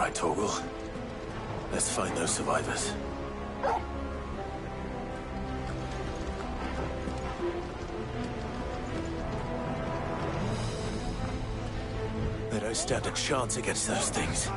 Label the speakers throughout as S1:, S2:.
S1: right, Torgal. Let's find those survivors. They don't stand a chance against those things.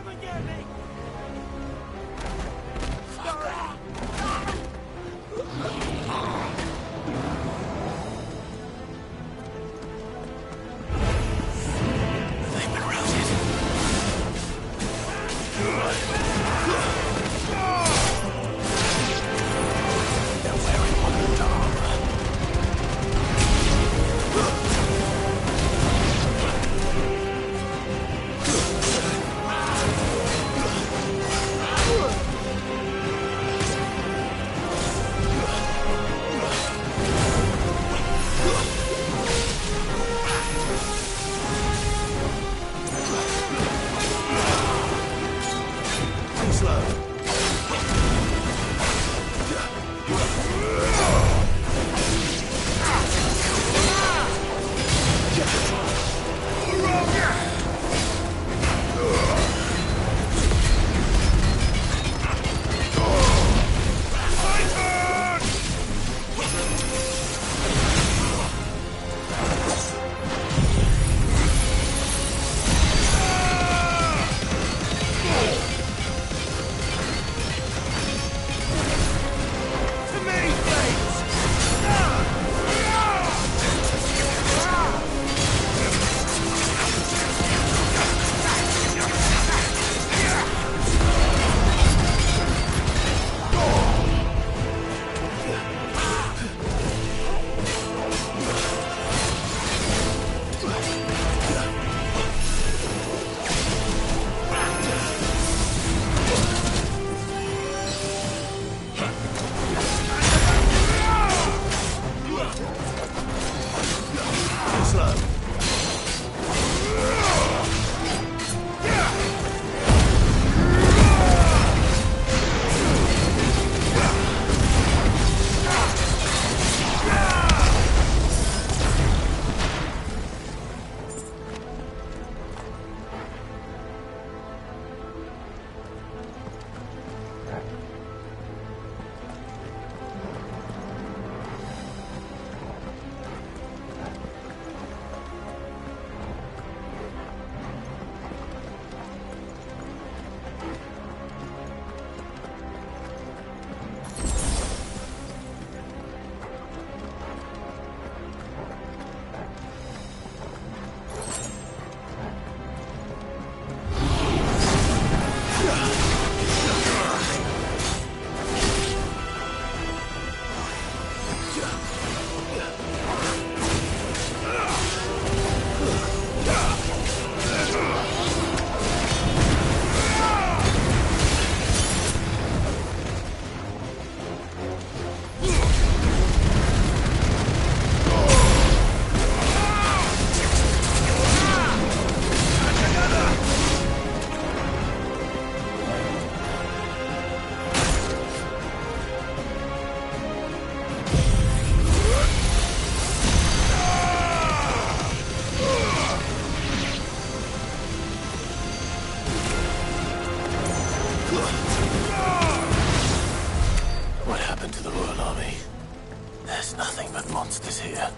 S2: monsters here.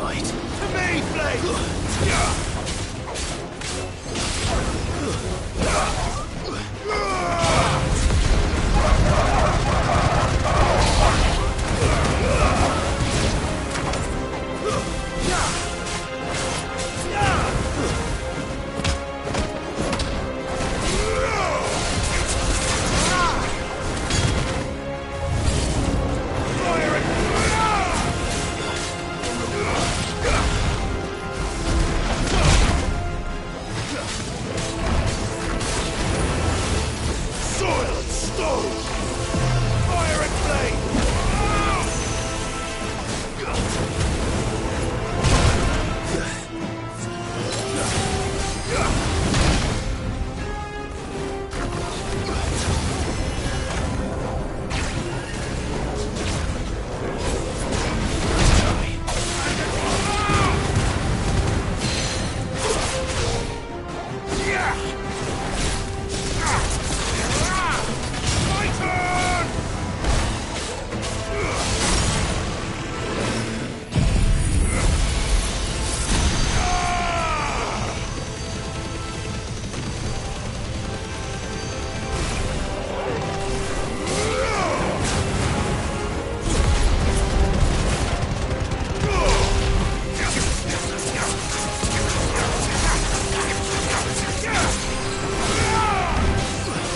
S2: fight.
S1: To me, Flame! Soil and stone! Fire and flame! My turn!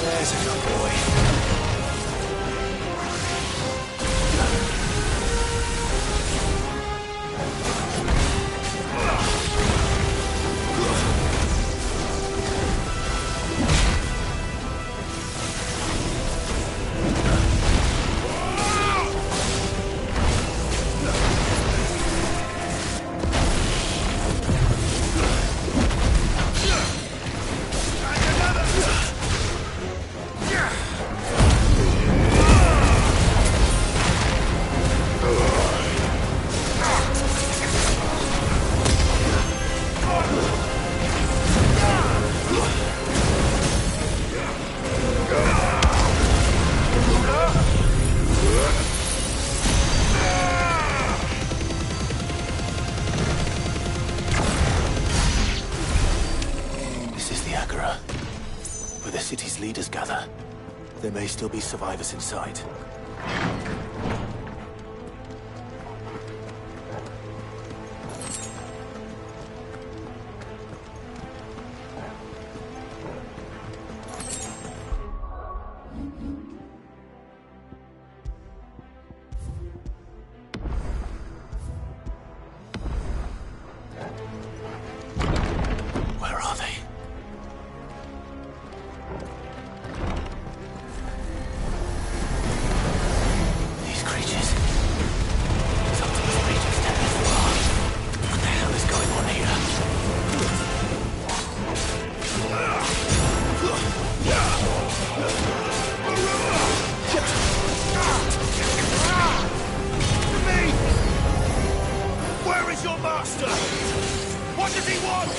S2: There's a good boy. This is the Agora, where the city's leaders gather. There may still be survivors inside. Where are they? These creatures. Some of these creatures tell me who are. What the hell is going on here?
S1: To me! Where is your master? What does he want?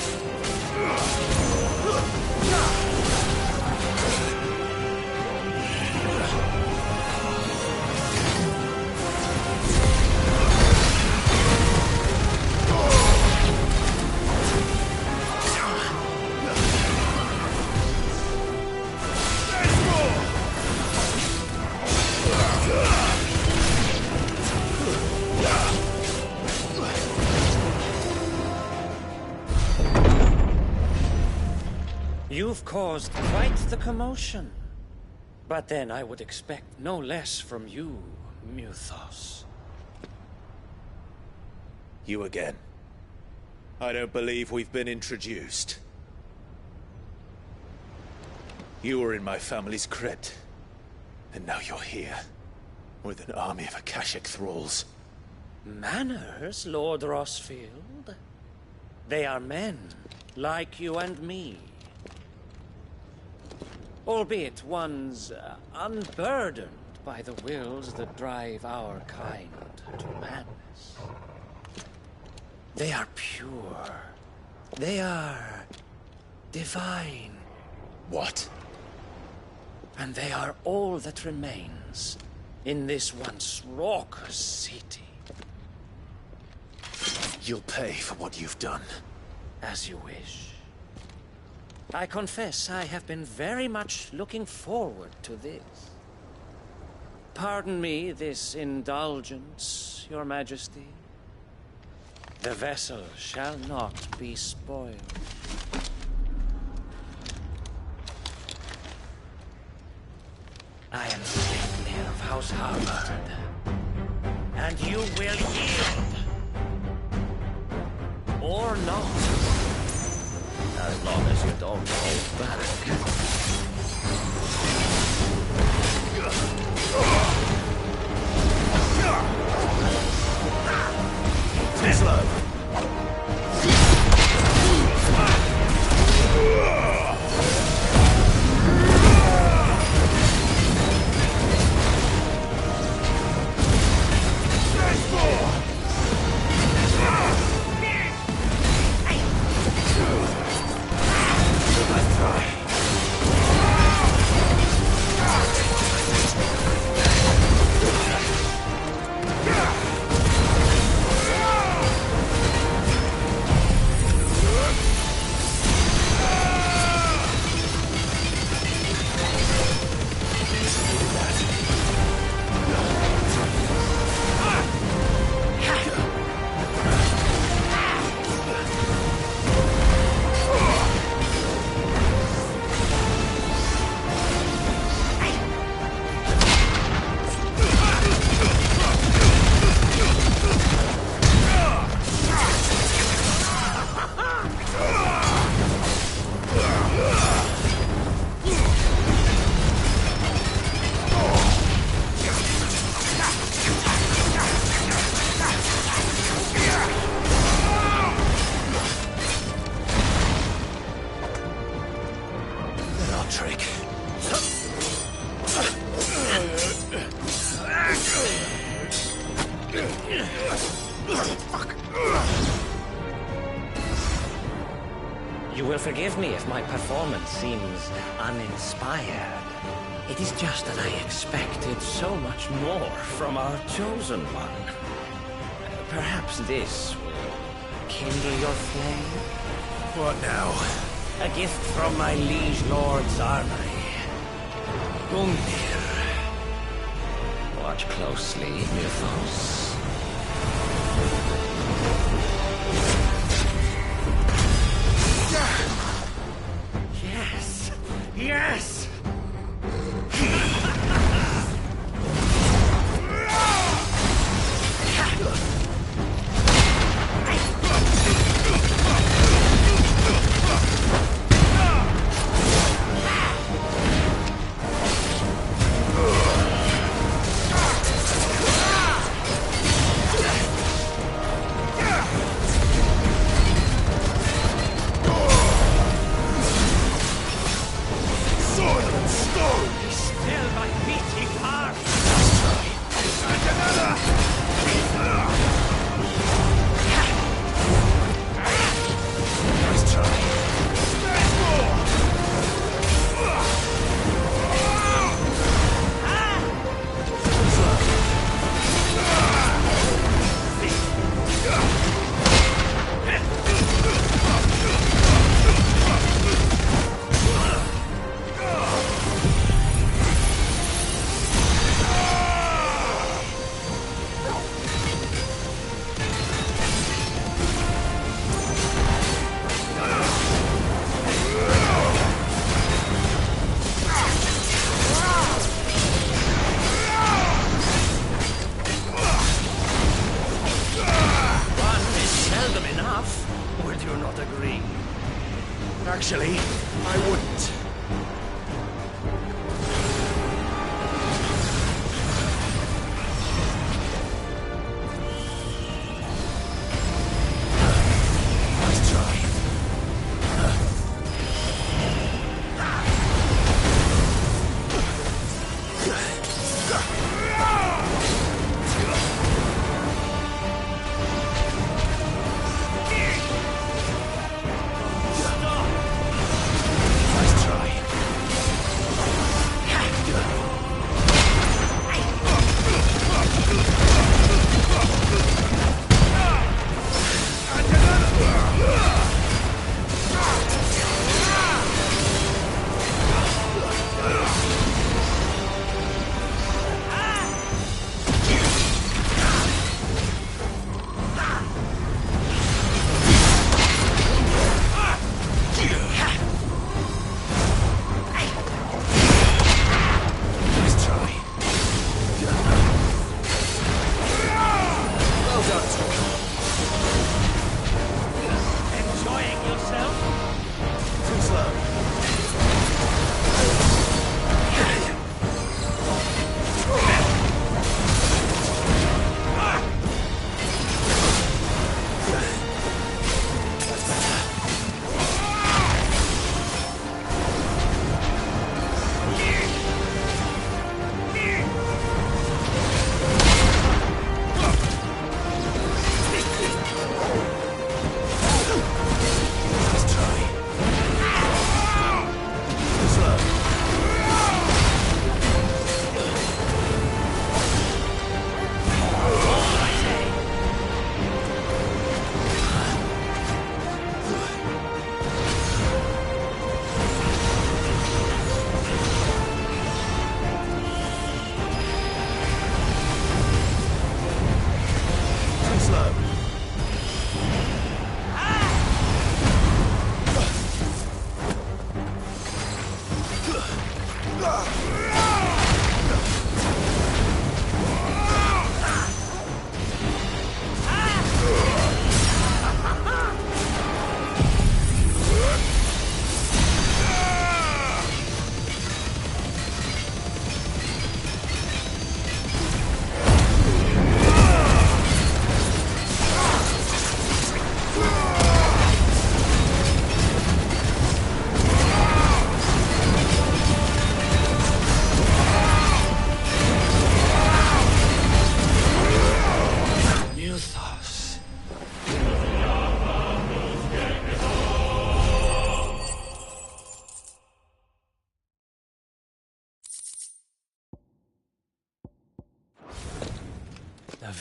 S1: There's more!
S3: You've caused quite the commotion. But then I would expect no less from you, Muthos.
S1: You again. I don't believe we've been introduced. You were in my family's crypt. And now you're here. With an army of Akashic thralls.
S3: Manners, Lord Rosfield? They are men, like you and me. Albeit ones unburdened by the wills that drive our kind to madness. They are pure. They are divine.
S1: What?
S3: And they are all that remains in this once raucous city.
S1: You'll pay for what you've done.
S3: As you wish. I confess I have been very much looking forward to this. Pardon me this indulgence, Your Majesty. The vessel shall not be spoiled. I am Sleipnir of House Harvard, and you will yield. Or not. As long as you don't hold back.
S1: Tesla!
S3: You will forgive me if my performance seems uninspired. It is just that I expected so much more from our chosen one. Perhaps this will kindle your flame?
S1: What now?
S3: A gift from my liege lord Zarnai. Gungnir. Watch closely, Mythos. Yes! Yes!
S1: Actually, I wouldn't. Nice try. Nice try.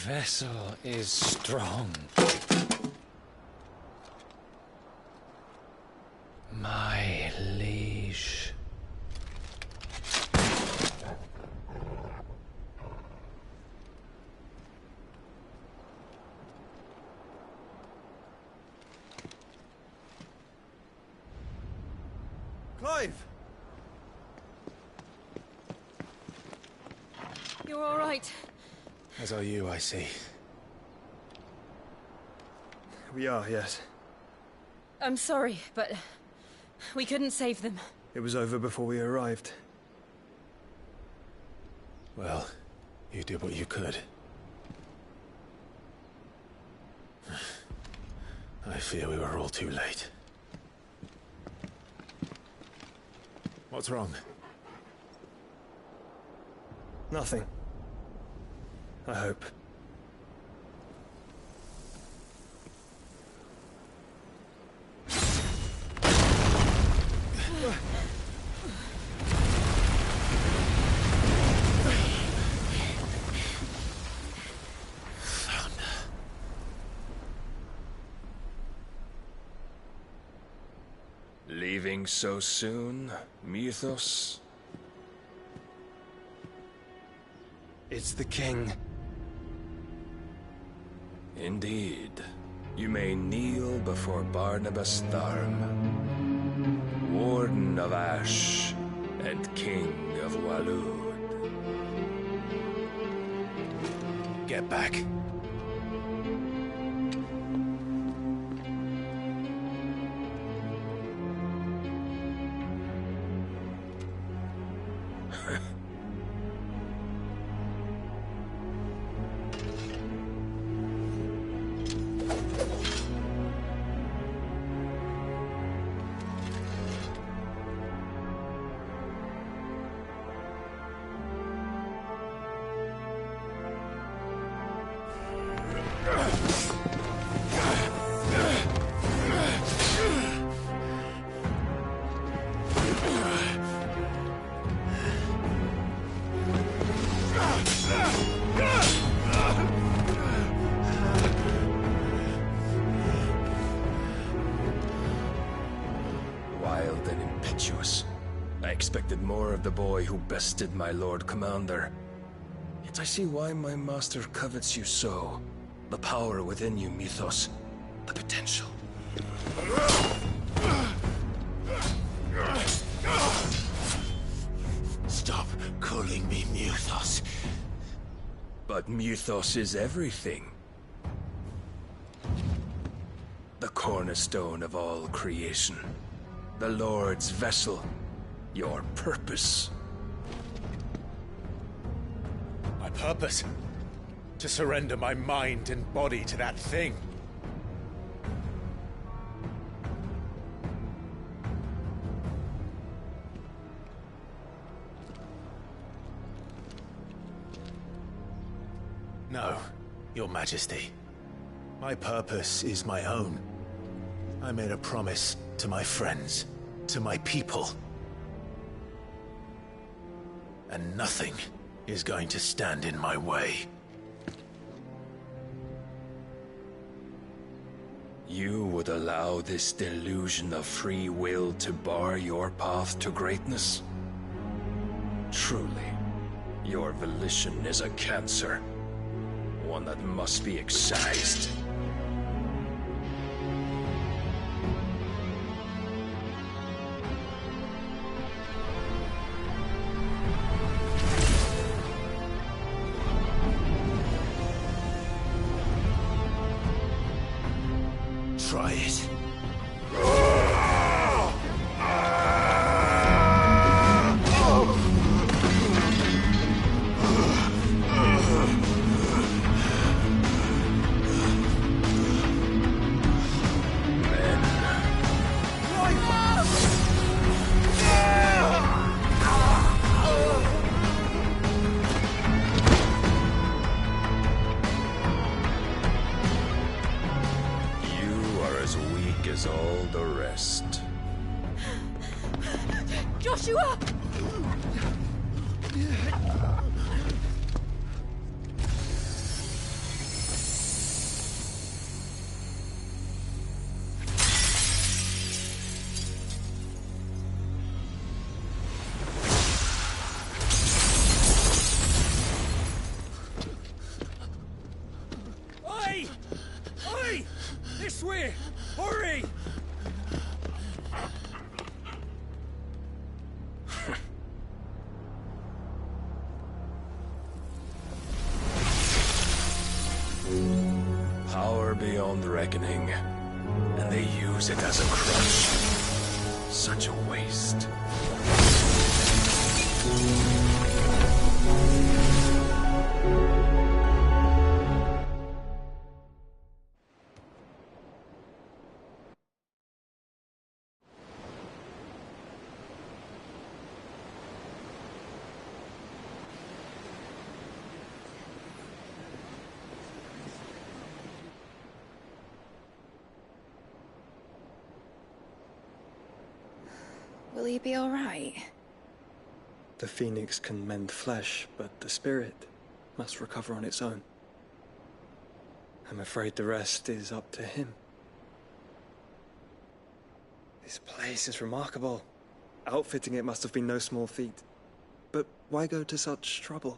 S3: vessel is strong. My liege.
S4: Clive!
S5: You're all right.
S1: As are you, I see.
S4: We are, yes.
S5: I'm sorry, but we couldn't save them.
S4: It was over before we arrived.
S1: Well, you did what you could. I fear we were all too late. What's wrong?
S4: Nothing. I hope.
S6: Leaving so soon, Mythos?
S4: It's the king.
S6: Indeed. You may kneel before Barnabas Tharm, Warden of Ash and King of Waloed.
S1: Get back.
S6: Wild and impetuous. I expected more of the boy who bested my Lord Commander. Yet I see why my master covets you so. The power within you, Mythos. The potential.
S1: Stop calling me Mythos.
S6: But Mythos is everything. The cornerstone of all creation. The Lord's vessel. Your purpose.
S1: My purpose? To surrender my mind and body to that thing. No, Your Majesty. My purpose is my own. I made a promise to my friends, to my people. And nothing is going to stand in my way.
S6: You would allow this delusion of free will to bar your path to greatness? Truly, your volition is a cancer. One that must be excised.
S1: Try it.
S6: As all the rest.
S5: Joshua!
S6: This way! Hurry! Power beyond reckoning, and they use it as a crutch. Such a waste.
S7: Will he be all right?
S4: The phoenix can mend flesh, but the spirit must recover on its own. I'm afraid the rest is up to him. This place is remarkable. Outfitting it must have been no small feat. But why go to such trouble?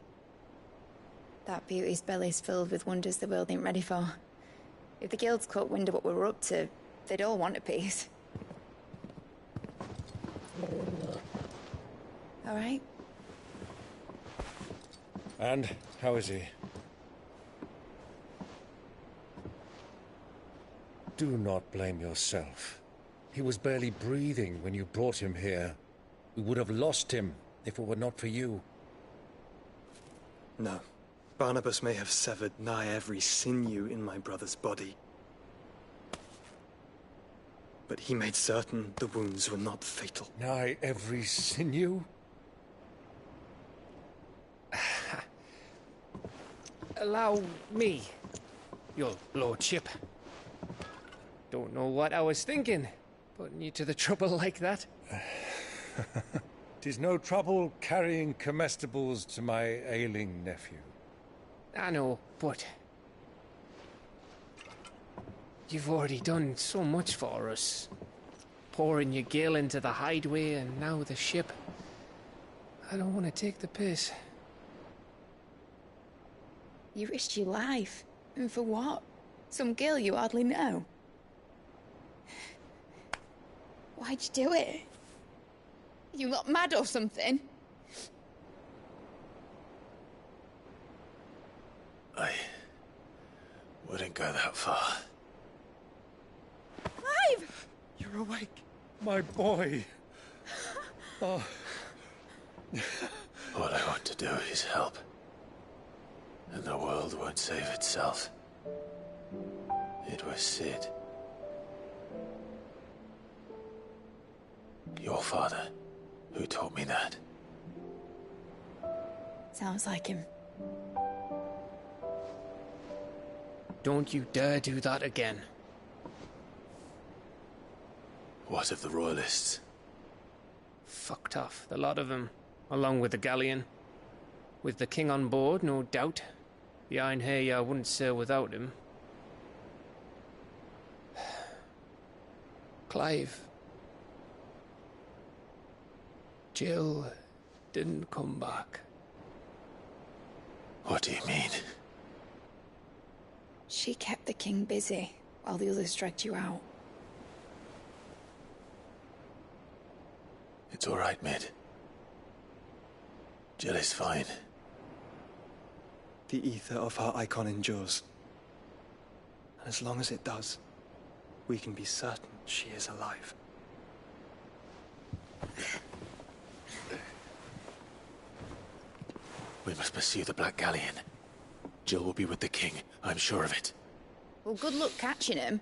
S7: That beauty's belly's filled with wonders the world ain't ready for. If the guilds caught wind of what we were up to, they'd all want a piece. All right?
S8: And how is he? Do not blame yourself. He was barely breathing when you brought him here. We would have lost him if it were not for you.
S4: No. Barnabas may have severed nigh every sinew in my brother's body. But he made certain the wounds were not fatal.
S8: Nigh every sinew?
S9: Allow me, your lordship. Don't know what I was thinking, putting you to the trouble like that.
S8: 'Tis no trouble carrying comestibles to my ailing nephew.
S9: I know, but you've already done so much for us. Pouring your gale into the hideaway and now the ship. I don't want to take the piss.
S7: You risked your life. And for what? Some girl you hardly know. Why'd you do it? You got mad or something?
S1: I wouldn't go that far.
S7: Clive!
S8: You're awake, my boy. Oh.
S1: All I want to do is help. And the world won't save itself. It was Cid. Your father, who taught me that.
S7: Sounds like him.
S9: Don't you dare do that again.
S1: What of the Royalists?
S9: Fucked off, the lot of them, along with the galleon. With the king on board, no doubt. The Iron Hair wouldn't sail without him. Clive. Jill didn't come back.
S1: What do you mean?
S7: She kept the king busy while the others dragged you out.
S1: It's all right, Mid. Jill is fine.
S4: The ether of her icon endures. And as long as it does, we can be certain she is alive.
S1: We must pursue the Black Galleon. Jill will be with the king, I'm sure of it.
S7: Well, good luck catching him,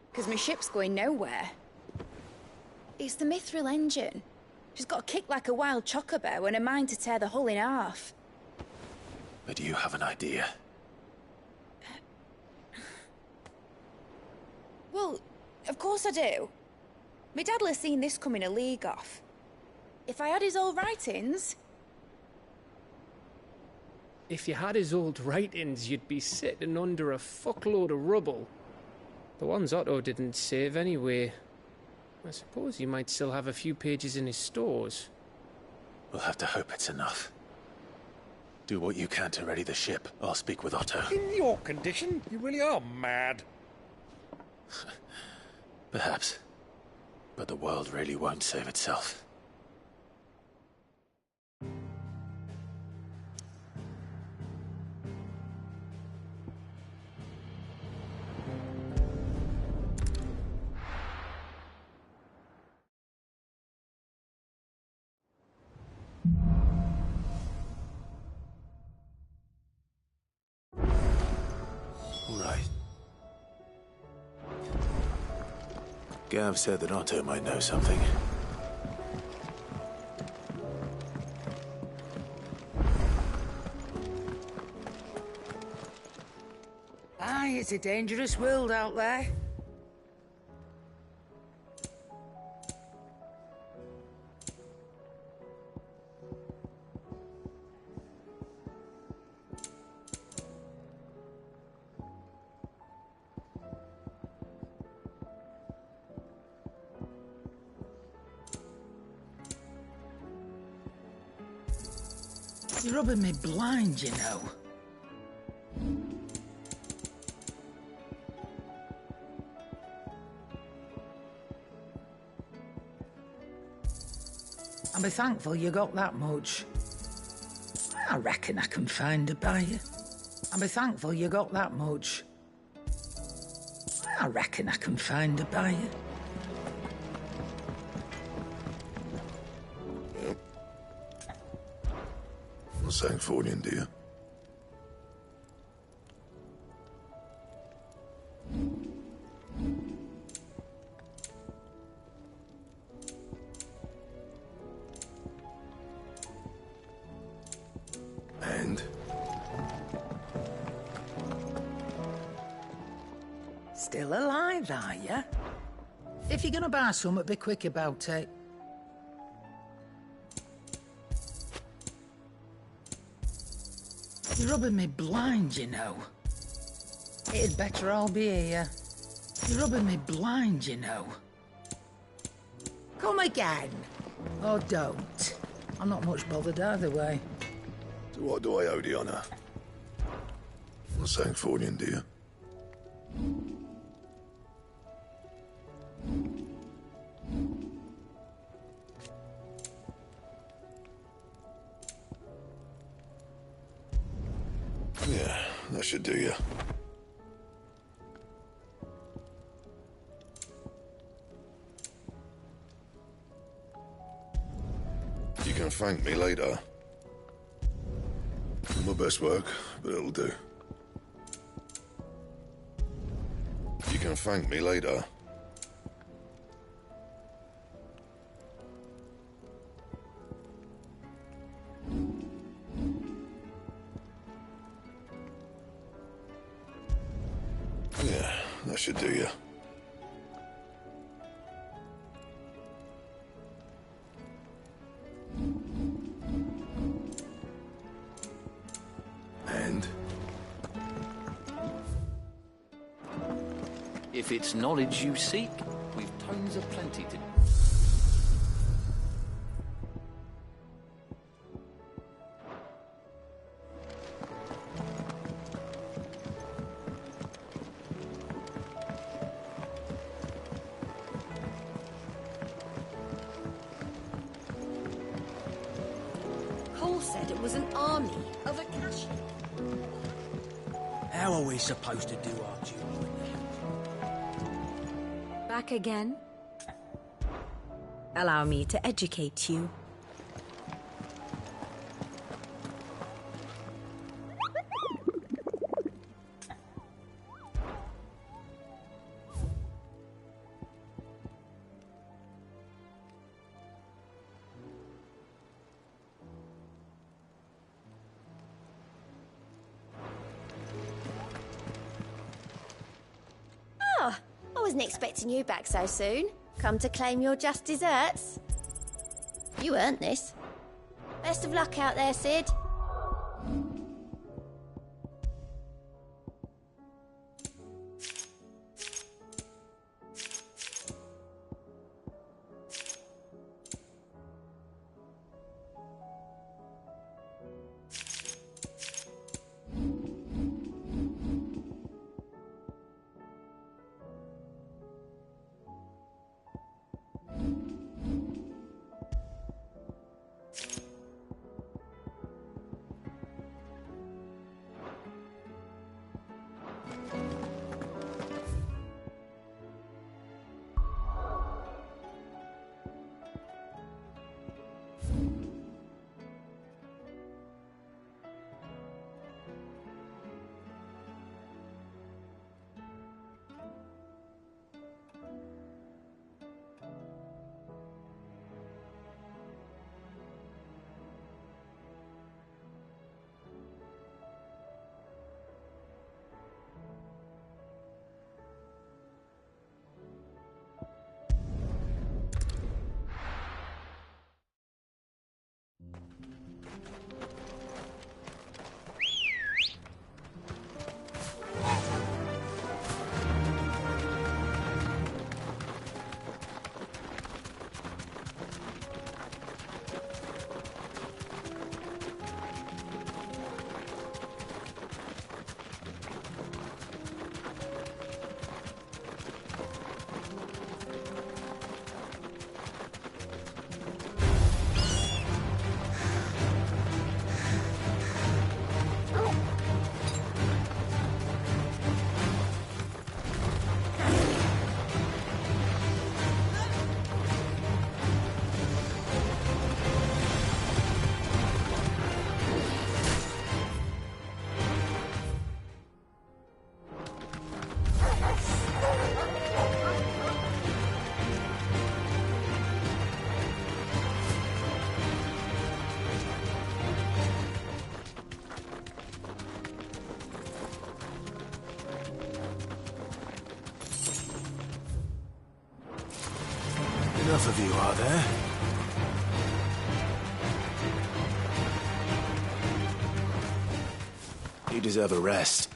S7: because my ship's going nowhere. It's the Mithril engine. She's got a kick like a wild chocobo and a mind to tear the hull in half.
S1: But do you have an idea?
S7: Well, of course I do. My dad'll have seen this coming a league off. If I had his old writings...
S9: If you had his old writings, you'd be sitting under a fuckload of rubble. The ones Otto didn't save anyway. I suppose you might still have a few pages in his stores.
S1: We'll have to hope it's enough. Do what you can to ready the ship. I'll speak with Otto.
S8: In your condition, you really are mad.
S1: Perhaps. But the world really won't save itself. Right. Gav said that Otto might know something.
S10: Aye, it's a dangerous world out there. You're rubbing me blind, you know. I'll be thankful you got that much. I reckon I can find a buyer. I'll be thankful you got that much. I reckon I can find a buyer.
S6: Sangforian, do you? And?
S10: Still alive, are you? If you're gonna buy something, be quick about it. You're rubbing me blind, you know. It'd better all be here. You're rubbing me blind, you know. Come again. Or don't. I'm not much bothered either way.
S6: So what do I owe the honour? Sangforian, do you? Yeah, that should do you. You can thank me later. My best work, but it'll do. You can thank me later. Yeah, that should do you. And?
S2: If it's knowledge you seek, we've tons of plenty to...
S5: Cole said it was an army of Akashi.
S11: How are we supposed to do our duty?
S5: Back again? Allow me to educate you.
S12: Oh, I wasn't expecting you back so soon. Come to claim your just desserts? You earned this. Best of luck out there, Sid.
S1: Enough of you, are there? You deserve a rest.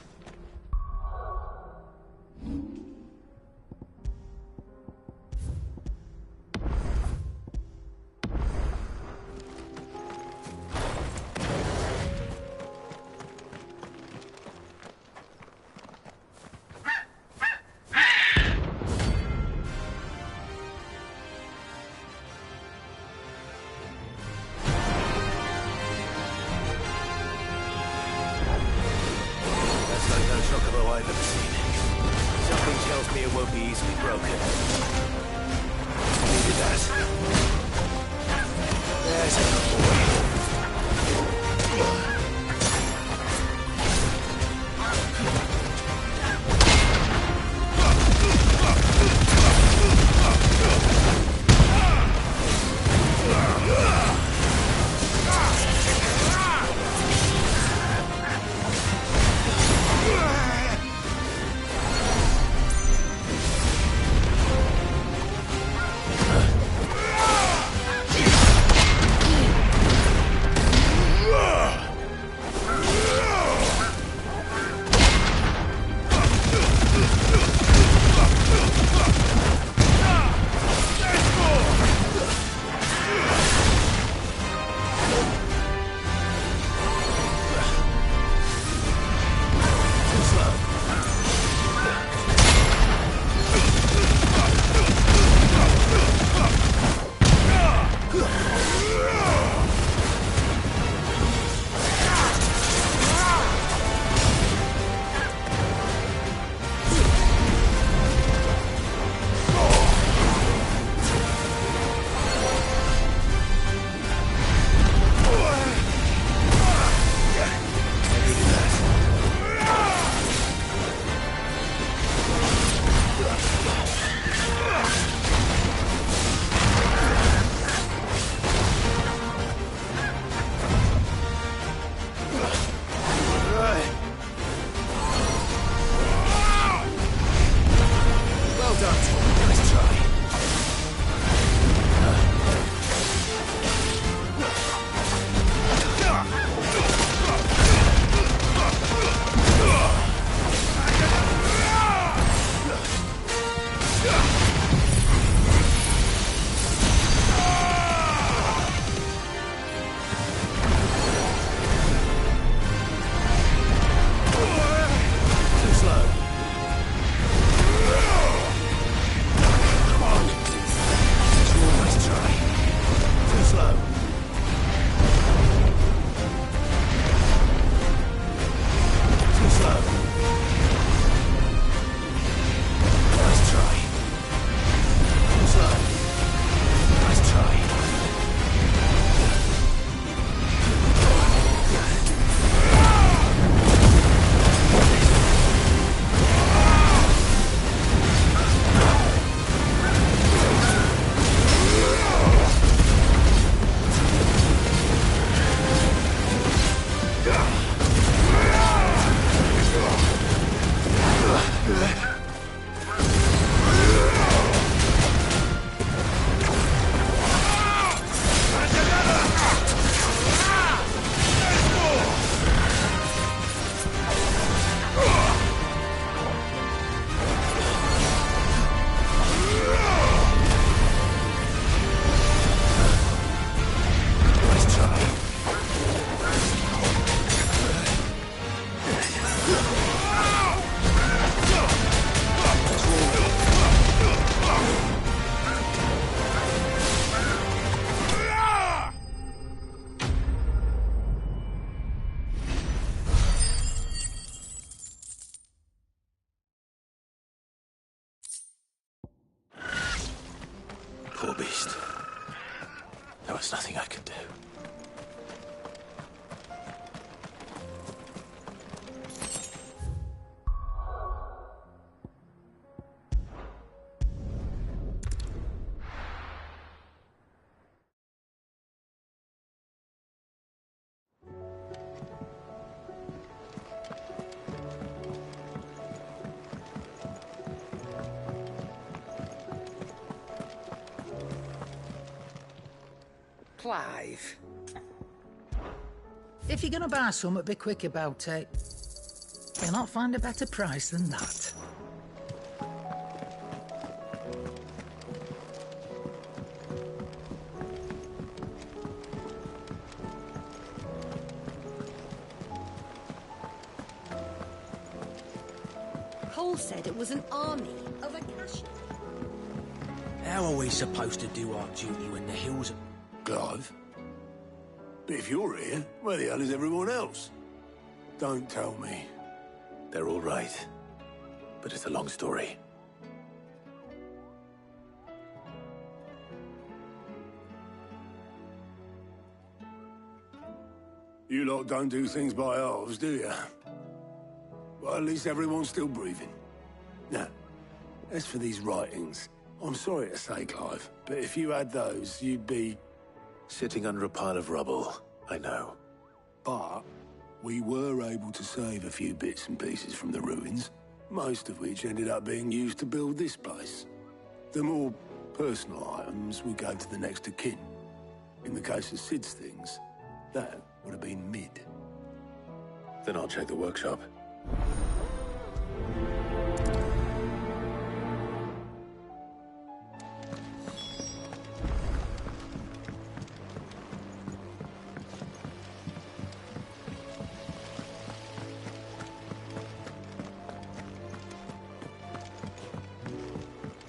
S1: Poor beast. There was nothing I could do.
S10: Clive. If you're gonna buy something, be quick about it. You'll not find a better price than that.
S13: Cole said it was an army of Akasha.
S11: How are we supposed to do our duty when the hills are...
S14: Clive? But if you're here, where the hell is everyone else? Don't tell me.
S1: They're all right. But it's a long story.
S14: You lot don't do things by halves, do you? Well, at least everyone's still breathing. Now, as for these writings, I'm sorry to say, Clive, but if you had those, you'd be...
S1: Sitting under a pile of rubble, I know.
S14: But we were able to save a few bits and pieces from the ruins, most of which ended up being used to build this place. The more personal items we gave to the next of kin. In the case of Sid's things, that would have been Mid.
S1: Then I'll check the workshop.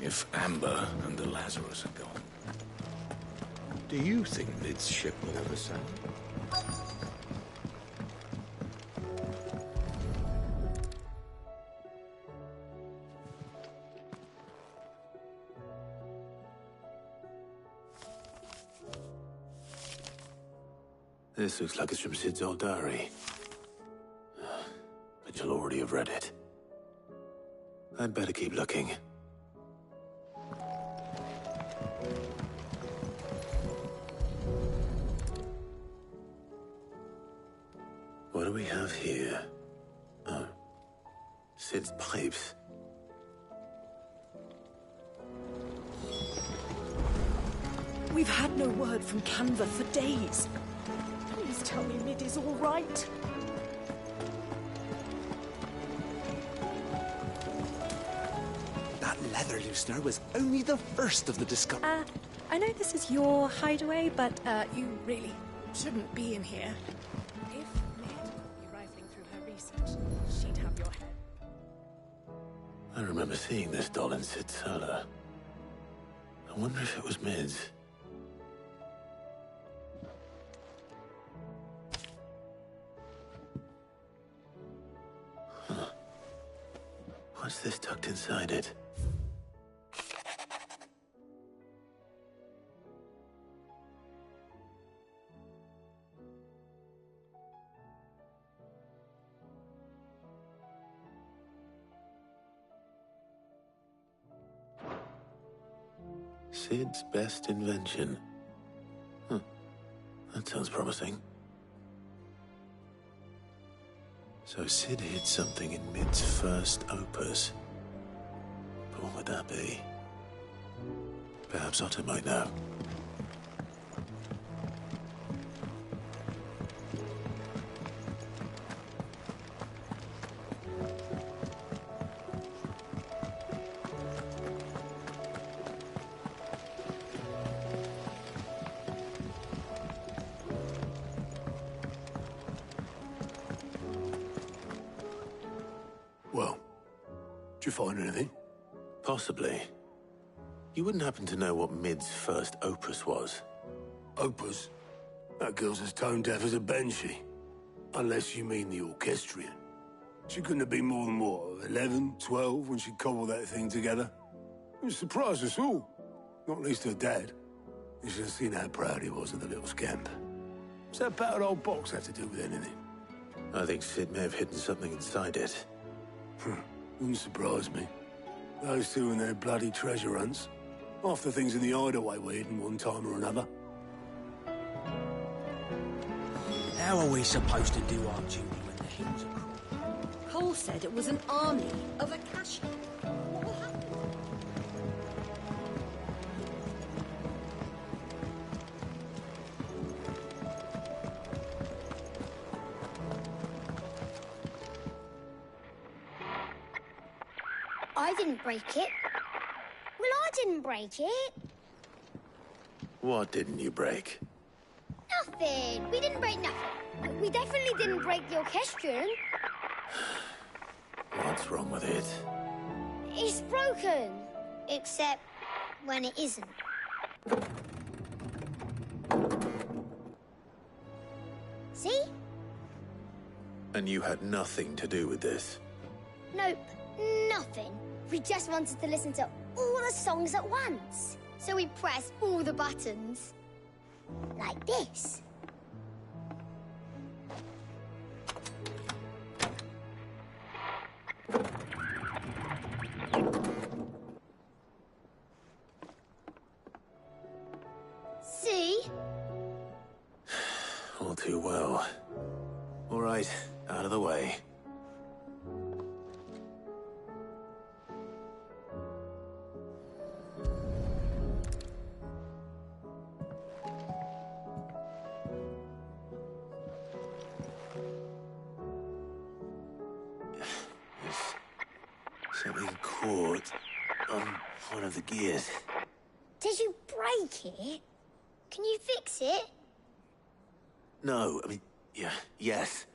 S2: If Amber and the Lazarus are gone, do you think Mid's ship will ever sail?
S1: This looks like it's from Sid's old diary. But you'll already have read it. I'd better keep looking. What do we have here? Oh. Sid's pipes.
S13: We've had no word from Canva for days. Please tell me Mid is all right.
S15: That leather loosener was only the first of the discovery.
S13: I know this is your hideaway, but you really shouldn't be in here. If Mid were rifling through her research, she'd have your head.
S1: I remember seeing this doll in Sid's cellar. I wonder if it was Mid's. What's this tucked inside it? Sid's best invention. Huh. That sounds promising. So Sid hid something in Mid's first opus. But what would that be? Perhaps Otto might know.
S14: Well, did you find anything?
S1: Possibly. You wouldn't happen to know what Mid's first opus was?
S14: Opus? That girl's as tone deaf as a banshee. Unless you mean the orchestrion. She couldn't have been more than, what, 11, 12 when she cobbled that thing together? It surprised us all. Not least her dad. You should have seen how proud he was of the little scamp. What's that battered old box have to do with anything?
S1: I think Sid may have hidden something inside it.
S14: Wouldn't surprise me. Those two and their bloody treasure hunts. Half the things in the hideaway were hidden one time or another.
S11: How are we supposed to do our duty when the hills are crawling?
S13: Cole said it was an army of Akasha. What will happen?
S12: I didn't break it. Well, I didn't break it.
S1: What didn't you break?
S12: Nothing. We didn't break nothing. We definitely didn't break the orchestrion.
S1: What's wrong with it?
S12: It's broken. Except when it isn't. See?
S1: And you had nothing to do with this?
S12: Nope, nothing. We just wanted to listen to all the songs at once. So we pressed all the buttons. Like this. See?
S1: All too well. All right, out of the way. There's something caught on one of the gears.
S12: Did you break it? Can you fix it?
S1: No, I mean, yeah, yes.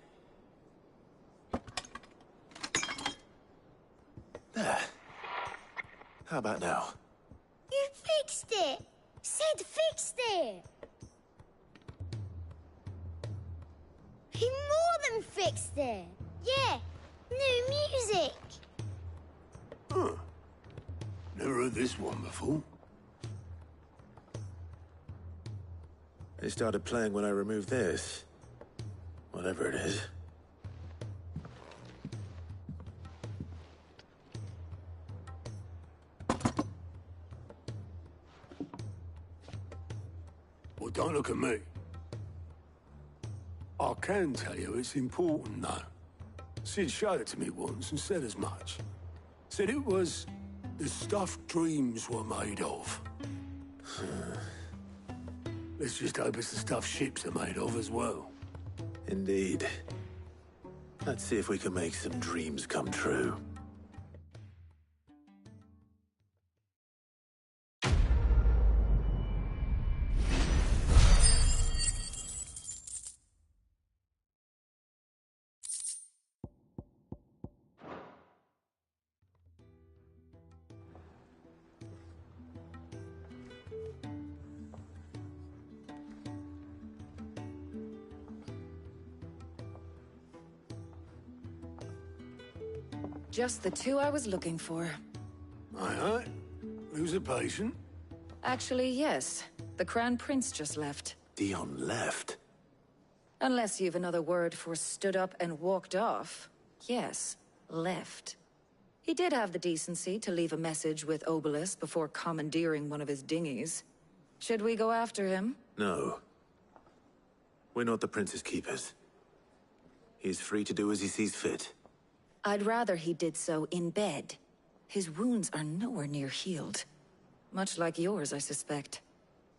S1: There. How about now?
S12: You fixed it! Sid fixed it! He more than fixed it! Yeah, new music!
S14: Huh. Never heard this one before.
S1: It started playing when I removed this. Whatever it is.
S14: Well, don't look at me. I can tell you it's important, though. Sid showed it to me once and said as much. Said it was the stuff dreams were made of. Let's just hope it's the stuff ships are made of as well.
S1: Indeed. Let's see if we can make some dreams come true.
S16: Just the two I was looking for.
S14: Aye. Who's a patient?
S16: Actually, yes. The Crown Prince just left.
S1: Dion left?
S16: Unless you've another word for stood up and walked off. Yes, left. He did have the decency to leave a message with Obelisk before commandeering one of his dinghies. Should we go after him?
S1: No. We're not the Prince's keepers. He's free to do as he sees fit.
S16: I'd rather he did so in bed. His wounds are nowhere near healed. Much like yours, I suspect.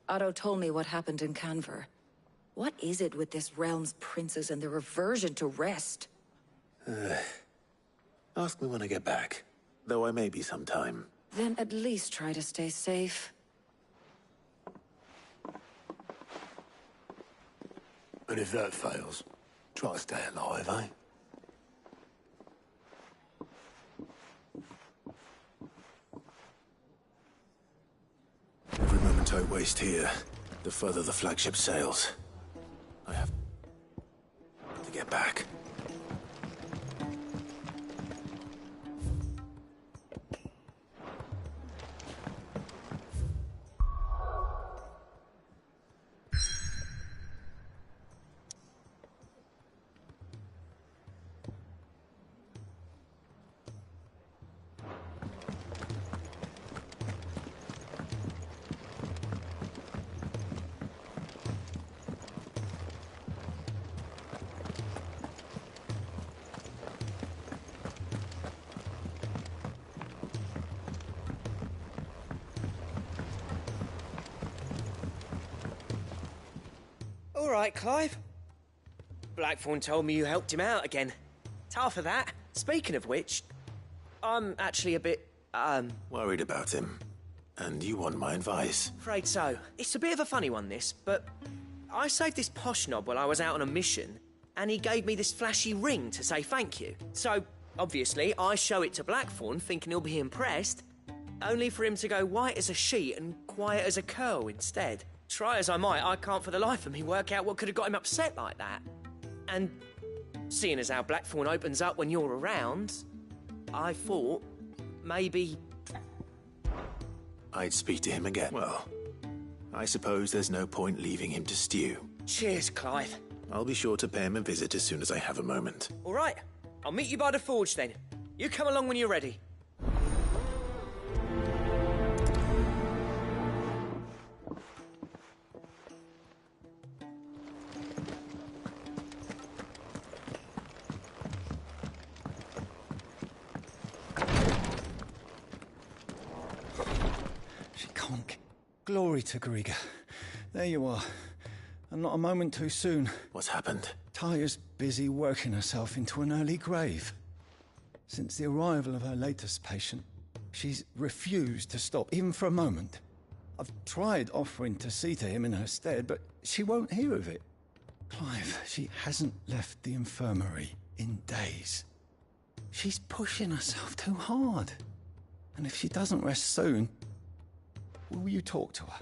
S16: Otto told me what happened in Canver. What is it with this realm's princes and their aversion to rest?
S1: Ask me when I get back. Though I may be sometime.
S16: Then at least try to stay safe.
S14: And if that fails, try to stay alive, eh?
S1: Every moment I waste here, the further the flagship sails. I have to get back.
S11: All right, Clive. Blackthorn told me you helped him out again. Tough for that. Speaking of which, I'm actually a bit
S1: Worried about him. And you want my advice?
S11: Afraid so. It's a bit of a funny one, this, but I saved this posh knob while I was out on a mission, and he gave me this flashy ring to say thank you. So, obviously, I show it to Blackthorn, thinking he'll be impressed, only for him to go white as a sheet and quiet as a curl instead. Try as I might, I can't for the life of me work out what could have got him upset like that. And seeing as how Blackthorn opens up when you're around, I thought maybe
S1: I'd speak to him again. Well, I suppose there's no point leaving him to stew.
S11: Cheers, Clive.
S1: I'll be sure to pay him a visit as soon as I have a moment.
S11: All right, I'll meet you by the forge then. You come along when you're ready.
S17: Glory to Griga. There you are. And not a moment too soon.
S1: What's happened?
S17: Taya's busy working herself into an early grave. Since the arrival of her latest patient, she's refused to stop, even for a moment. I've tried offering to see to him in her stead, but she won't hear of it. Clive, she hasn't left the infirmary in days. She's pushing herself too hard. And if she doesn't rest soon, will you talk to her?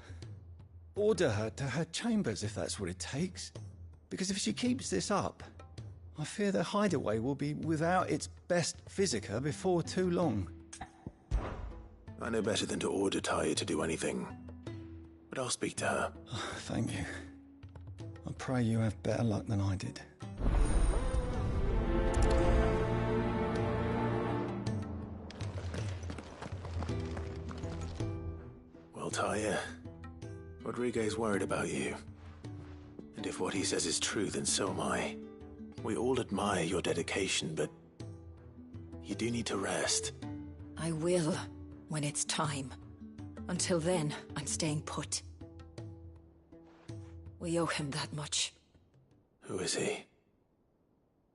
S17: Order her to her chambers if that's what it takes. Because if she keeps this up, I fear the hideaway will be without its best physica before too long.
S1: I know better than to order Taya to do anything. But I'll speak to her.
S17: Oh, thank you. I pray you have better luck than I did.
S1: Well, Taya, Rodriguez worried about you. And if what he says is true, then so am I. We all admire your dedication, but you do need to rest.
S16: I will, when it's time. Until then, I'm staying put. We owe him that much.
S1: Who is he?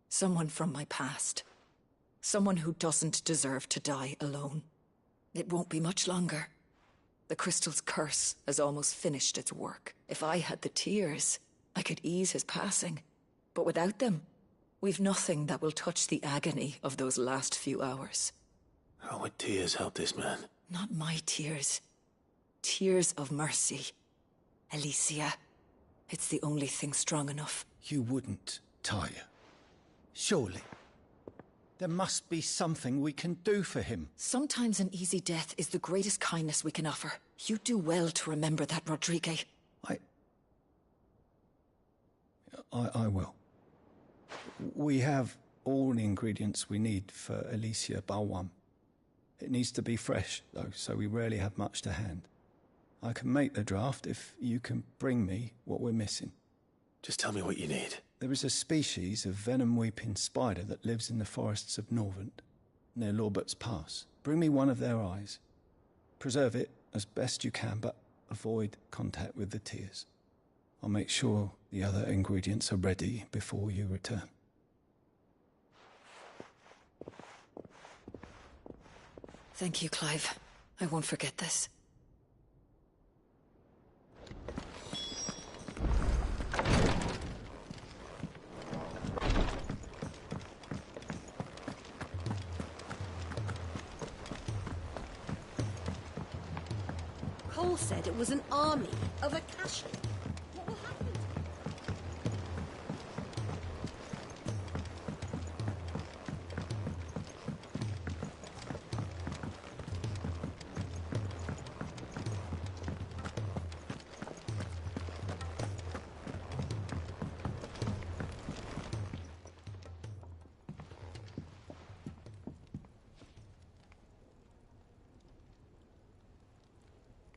S16: Someone from my past. Someone who doesn't deserve to die alone. It won't be much longer. The crystal's curse has almost finished its work. If I had the tears, I could ease his passing. But without them, we've nothing that will touch the agony of those last few hours.
S1: How would tears help this man?
S16: Not my tears. Tears of mercy. Alicia. It's the only thing strong enough.
S17: You wouldn't, Taya. Surely. There must be something we can do for him.
S16: Sometimes an easy death is the greatest kindness we can offer. You do well to remember that, Rodrigue.
S17: I will. We have all the ingredients we need for Alicia Balwam. It needs to be fresh, though, so we rarely have much to hand. I can make the draft if you can bring me what we're missing.
S1: Just tell me what you need.
S17: There is a species of venom-weeping spider that lives in the forests of Norvent, near Lorbert's Pass. Bring me one of their eyes. Preserve it as best you can, but avoid contact with the tears. I'll make sure the other ingredients are ready before you return.
S16: Thank you, Clive. I won't forget this.
S13: Cole said it was an army of Akashi. What will happen to them?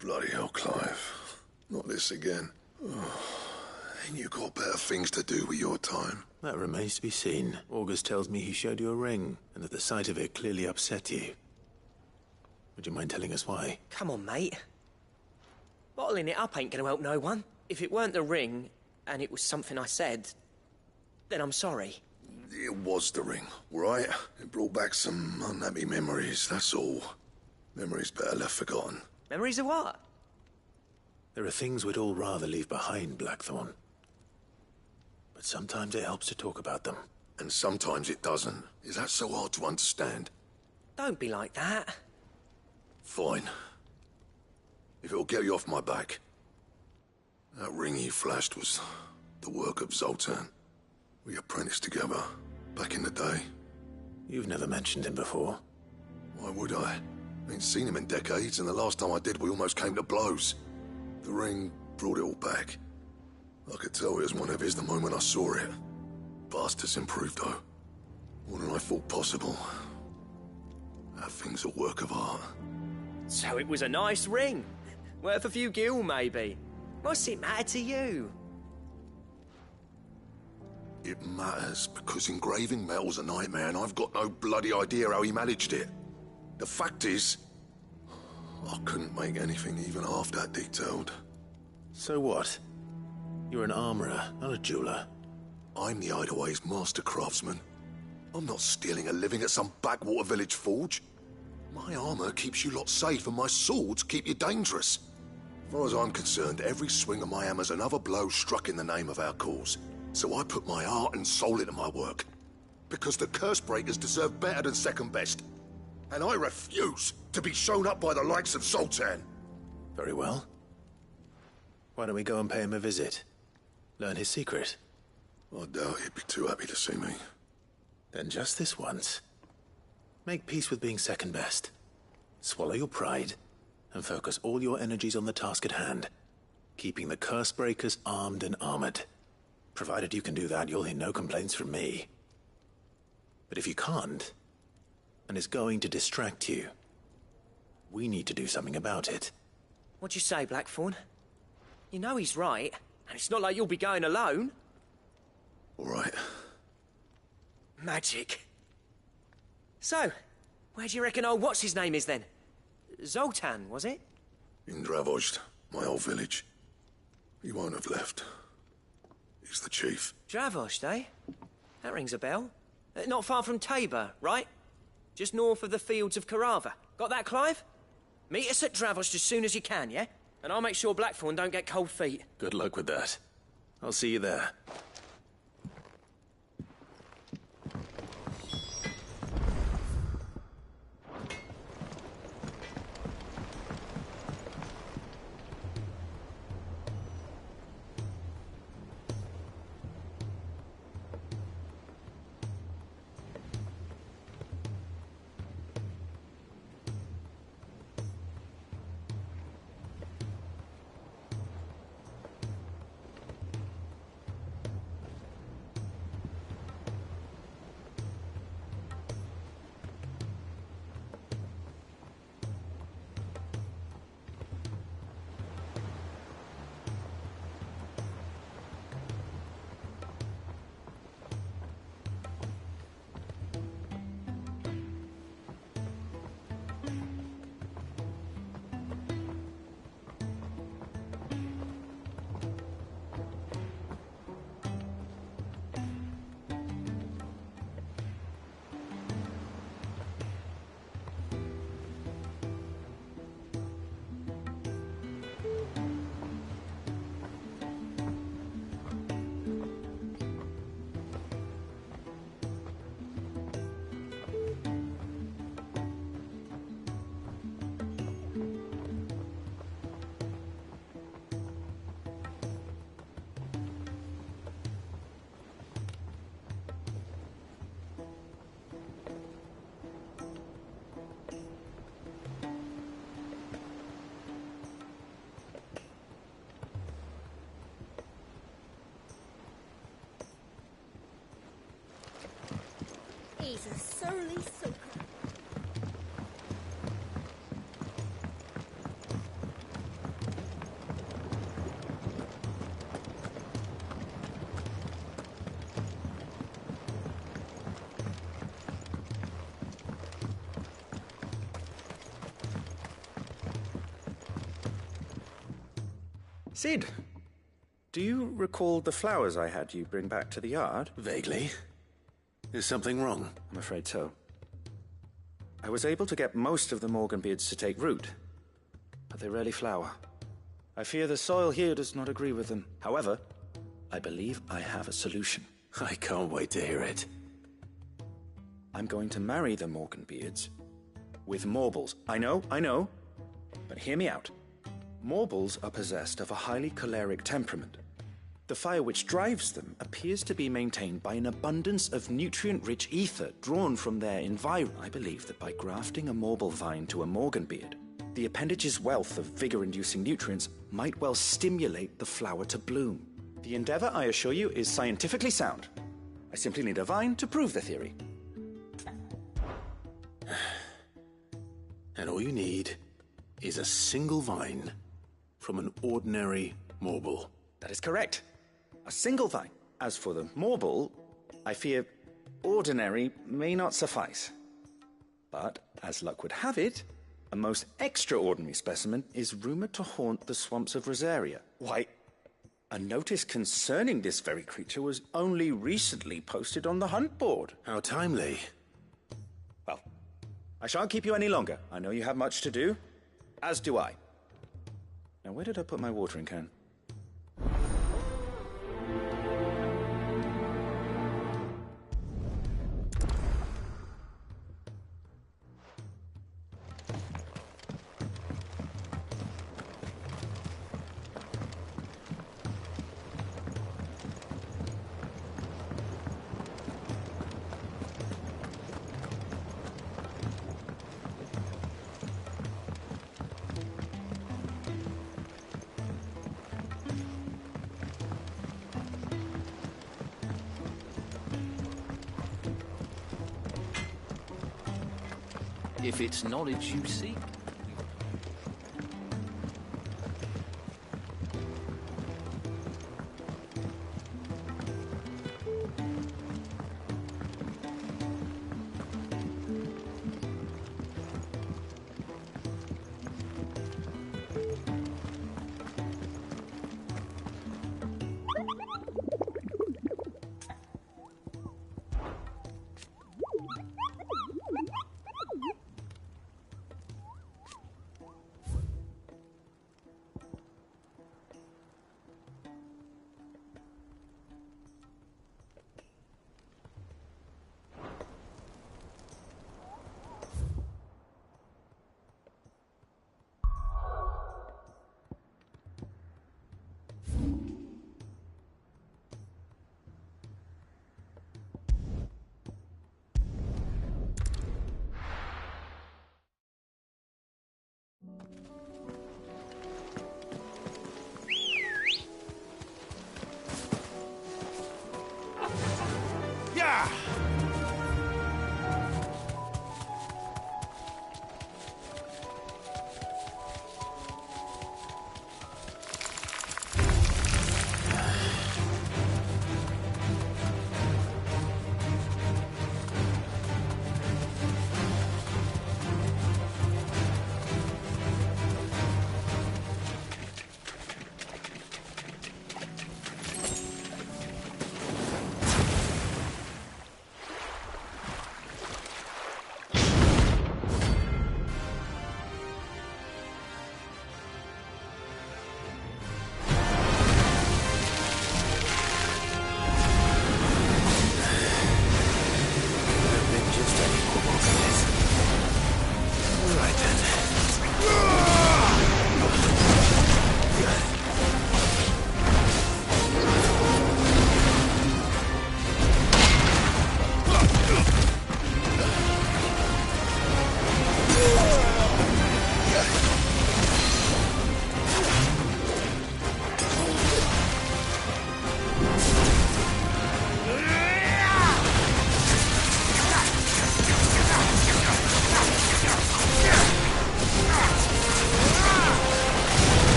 S14: Bloody hell, Clive. Not this again. Oh, ain't you got better things to do with your time?
S1: That remains to be seen. August tells me he showed you a ring, and that the sight of it clearly upset you. Would you mind telling us why?
S11: Come on, mate. Bottling it up ain't gonna help no one. If it weren't the ring, and it was something I said, then I'm sorry.
S14: It was the ring, right? It brought back some unhappy memories, that's all.
S18: Memories better left forgotten.
S11: Memories of what?
S1: There are things we'd all rather leave behind, Blackthorn. But sometimes it helps to talk about them.
S18: And sometimes it doesn't. Is that so hard to understand?
S11: Don't be like that.
S18: Fine. If it'll get you off my back. That ring you flashed was the work of Zoltan. We apprenticed together, back in the day.
S1: You've never mentioned him before.
S18: Why would I? Ain't seen him in decades, and the last time I did, we almost came to blows. The ring brought it all back. I could tell it was one of his the moment I saw it. Bastard's improved, though. More than I thought possible. That thing's a work of art.
S11: So it was a nice ring. Worth a few gil, maybe. What's it matter to you?
S18: It matters because engraving metal's a nightmare, and I've got no bloody idea how he managed it. The fact is, I couldn't make anything even half that detailed.
S1: So what? You're an armorer, not a jeweler.
S18: I'm the Hideaway's master craftsman. I'm not stealing a living at some backwater village forge. My armor keeps you lot safe, and my swords keep you dangerous. As far as I'm concerned, every swing of my hammer's another blow struck in the name of our cause. So I put my heart and soul into my work. Because the Cursebreakers deserve better than second best. And I refuse to be shown up by the likes of Zoltan.
S1: Very well. Why don't we go and pay him a visit? Learn his secret.
S18: I doubt he'd be too happy to see me.
S1: Then just this once. Make peace with being second best. Swallow your pride, and focus all your energies on the task at hand. Keeping the Cursebreakers armed and armored. Provided you can do that, you'll hear no complaints from me. But if you can't, and it's going to distract you, we need to do something about it.
S11: What'd you say, Blackthorn? You know he's right, and it's not like you'll be going alone.
S18: All right.
S11: Magic. So, where do you reckon old what's-his-name is then? Zoltan, was it?
S18: In Dravozd, my old village. He won't have left. He's the chief.
S11: Dravozd, eh? That rings a bell. Not far from Tabor, right? Just north of the fields of Carava. Got that, Clive? Meet us at Dravozd as soon as you can, yeah? And I'll make sure Blackthorn don't get cold feet.
S1: Good luck with that. I'll see you there.
S13: He's a surly soaker.
S19: Sid, do you recall the flowers I had you bring back to the yard?
S1: Vaguely. Is something wrong?
S19: I'm afraid so. I was able to get most of the Morganbeards to take root, but they rarely flower. I fear the soil here does not agree with them. However, I believe I have a solution.
S1: I can't wait to hear it.
S19: I'm going to marry the Morganbeards with Morbles. I know, but hear me out. Morbles are possessed of a highly choleric temperament. The fire which drives them appears to be maintained by an abundance of nutrient-rich ether drawn from their environment. I believe that by grafting a Morble vine to a Morganbeard, the appendage's wealth of vigor-inducing nutrients might well stimulate the flower to bloom. The endeavor, I assure you, is scientifically sound. I simply need a vine to prove the theory.
S1: And all you need is a single vine from an ordinary Morble.
S19: That is correct. A single vine. As for the Morble, I fear ordinary may not suffice. But, as luck would have it, a most extraordinary specimen is rumored to haunt the swamps of Rosaria. Why, a notice concerning this very creature was only recently posted on the hunt board.
S1: How timely.
S19: Well, I shan't keep you any longer. I know you have much to do, as do I. Now, where did I put my watering can?
S15: If it's knowledge you seek.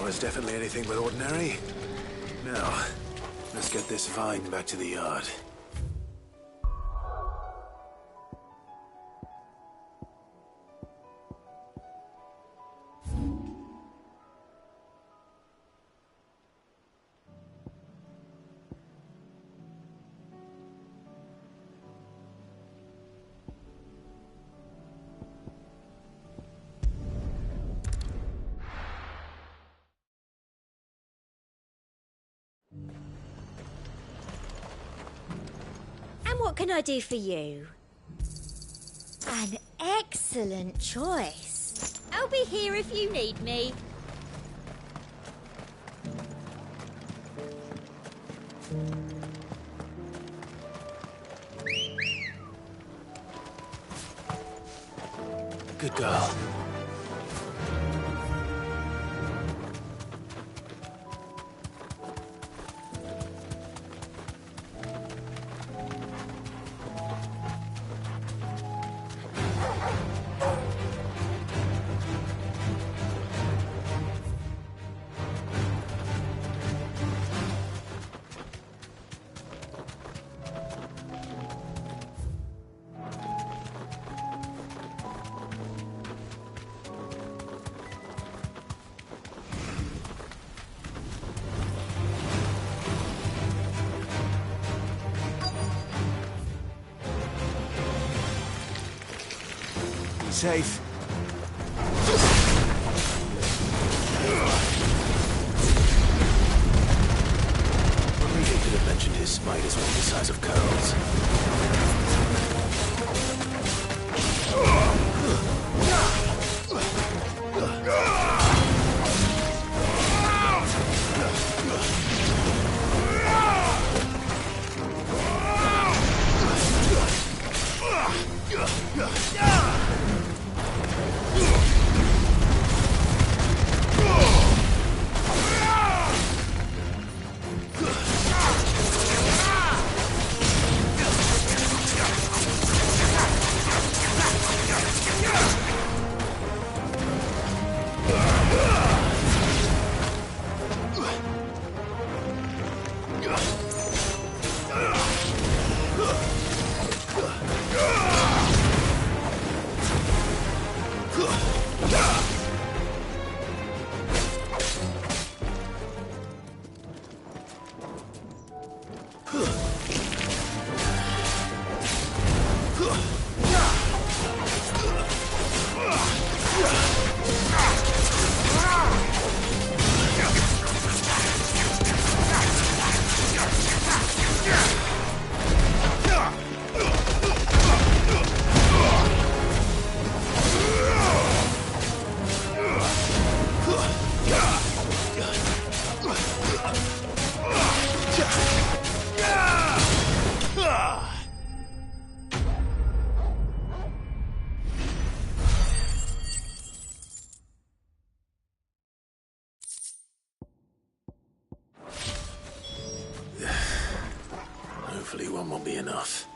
S1: was definitely anything but ordinary. Now, let's get this vine back to the yard.
S20: What can I do for you? An excellent choice. I'll be here if you need me.
S1: Good girl.
S2: Safe.
S1: Rodrigo could have mentioned his spiders were the size of curls. Hopefully one won't be enough.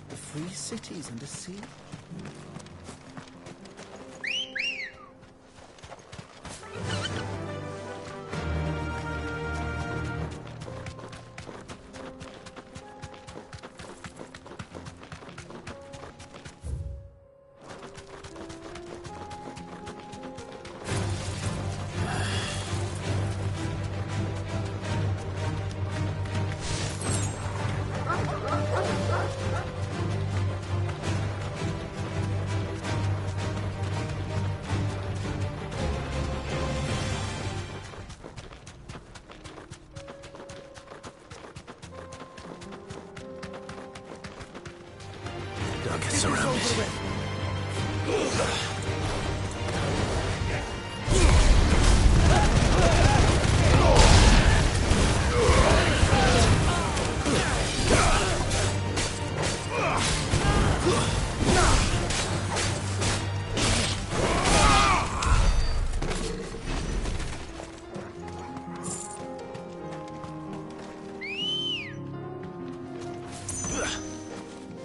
S2: The free cities and the sea.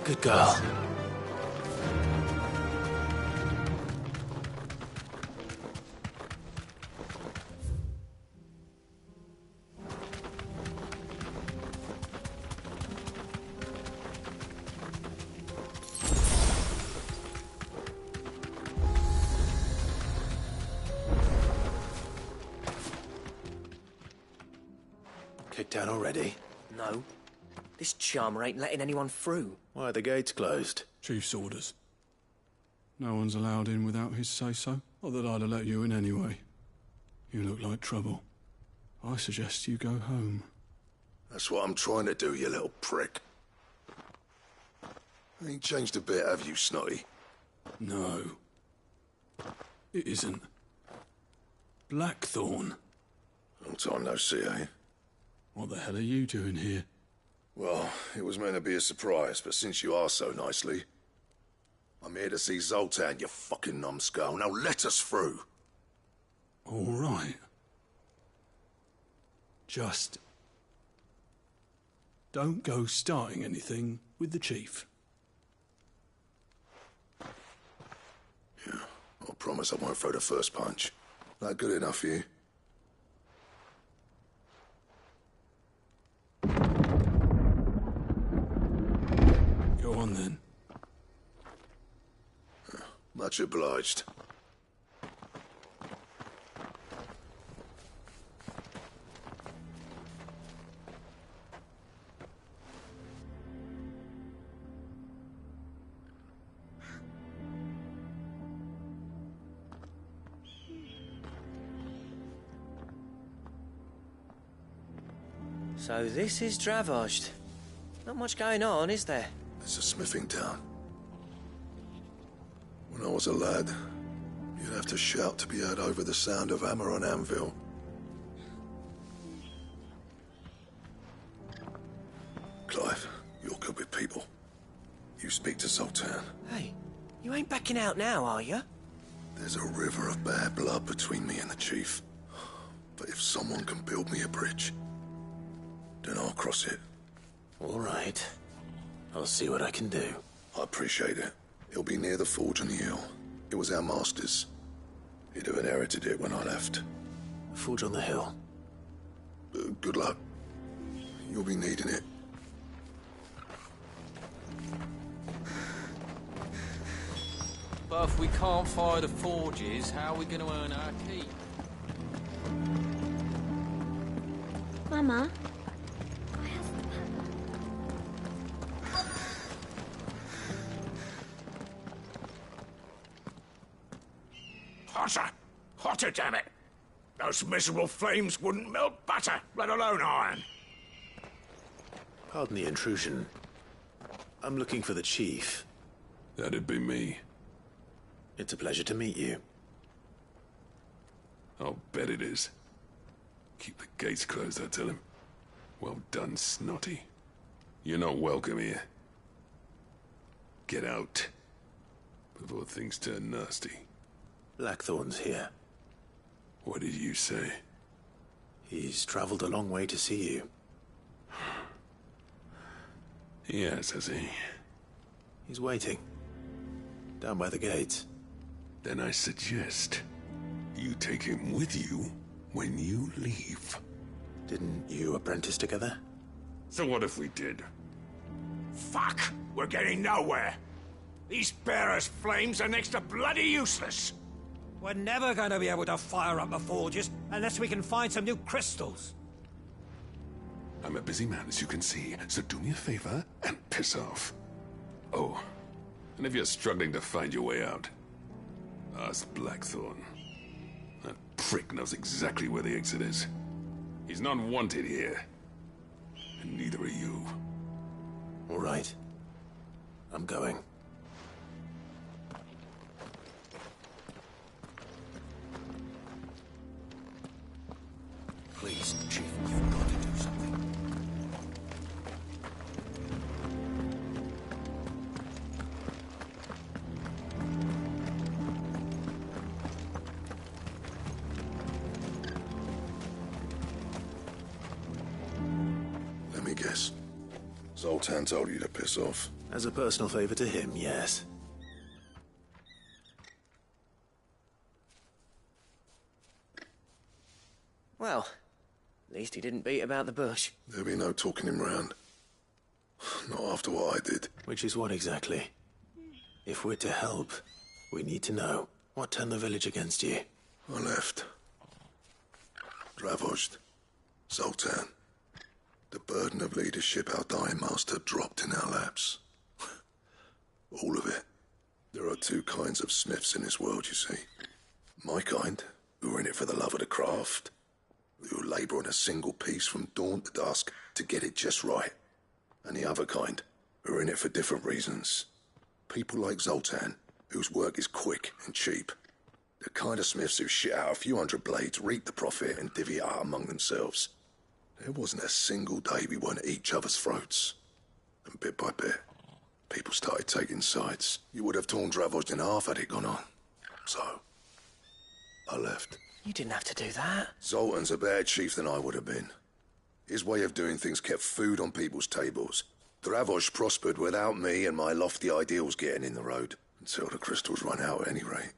S1: Good girl. Kicked out already?
S11: No. This charmer ain't letting anyone through.
S1: Why are the gates closed?
S21: Chief's orders. No one's allowed in without his say-so. Not that I'd have let you in anyway. You look like trouble. I suggest you go home.
S18: That's what I'm trying to do, you little prick. Ain't changed a bit, have you, Snotty?
S21: No. It isn't. Blackthorn.
S18: Long time no see, eh?
S21: What the hell are you doing here?
S18: Well, it was meant to be a surprise, but since you are so nicely, I'm here to see Zoltan, you fucking numbskull. Now let us through.
S21: All right. Just don't go starting anything with the chief.
S18: Yeah, I promise I won't throw the first punch. That good enough for you?
S21: Go on then.
S18: Much obliged.
S11: So this is Dravoged. Not much going on, is there?
S18: It's a smithing town. When I was a lad, you'd have to shout to be heard over the sound of hammer on anvil. Clive, you're good with people. You speak to Zoltan.
S11: Hey, you ain't backing out now, are you?
S18: There's a river of bad blood between me and the chief. But if someone can build me a bridge, then I'll cross it.
S1: All right. I'll see what I can do.
S18: I appreciate it. It'll be near the forge on the hill. It was our master's. He'd have inherited it when I left.
S1: Forge on the hill?
S18: Good luck. You'll be needing it.
S22: But if we can't fire the forges, how are we going to earn our keep?
S20: Mama?
S23: Hotter! Hotter, damn it! Those miserable flames wouldn't melt butter, let alone iron.
S1: Pardon the intrusion. I'm looking for the chief.
S21: That'd be me.
S1: It's a pleasure to meet you.
S21: I'll bet it is. Keep the gates closed, I tell him. Well done, Snotty. You're not welcome here. Get out. Before things turn nasty.
S1: Blackthorn's here.
S21: What did you say?
S1: He's traveled a long way to see you.
S21: Yes, has he?
S1: He's waiting. Down by the gates.
S21: Then I suggest you take him with you when you leave.
S1: Didn't you apprentice together?
S21: So what if we did?
S23: Fuck! We're getting nowhere. These bearers' flames are next to bloody useless.
S24: We're never going to be able to fire up the forges unless we can find some new crystals.
S21: I'm a busy man, as you can see, so do me a favor and piss off. Oh, and if you're struggling to find your way out, ask Blackthorn. That prick knows exactly where the exit is. He's not wanted here. And neither are you.
S1: All right. I'm going.
S18: Please, Chief, you've got to do something. Let me guess. Zoltan told you to piss off.
S1: As a personal favor to him, yes.
S11: Well, at least he didn't beat about the bush.
S18: There'll be no talking him round. Not after what I did.
S1: Which is what exactly? If we're to help, we need to know. What turned the village against you?
S18: I left. Dravojd. Zoltan. The burden of leadership our dying master dropped in our laps. All of it. There are two kinds of smiths in this world, you see. My kind, who are in it for the love of the craft, who labour on a single piece from dawn to dusk to get it just right. And the other kind, who are in it for different reasons. People like Zoltan, whose work is quick and cheap. The kind of smiths who shit out a few hundred blades, reap the profit, and divvy it out among themselves. There wasn't a single day we weren't at each other's throats. And bit by bit, people started taking sides. You would have torn Dravojd in half had it gone on. So, I left.
S11: You didn't have to do that.
S18: Zoltan's a better chief than I would have been. His way of doing things kept food on people's tables. Dravojd prospered without me and my lofty ideals getting in the road. Until the crystals run out at any rate.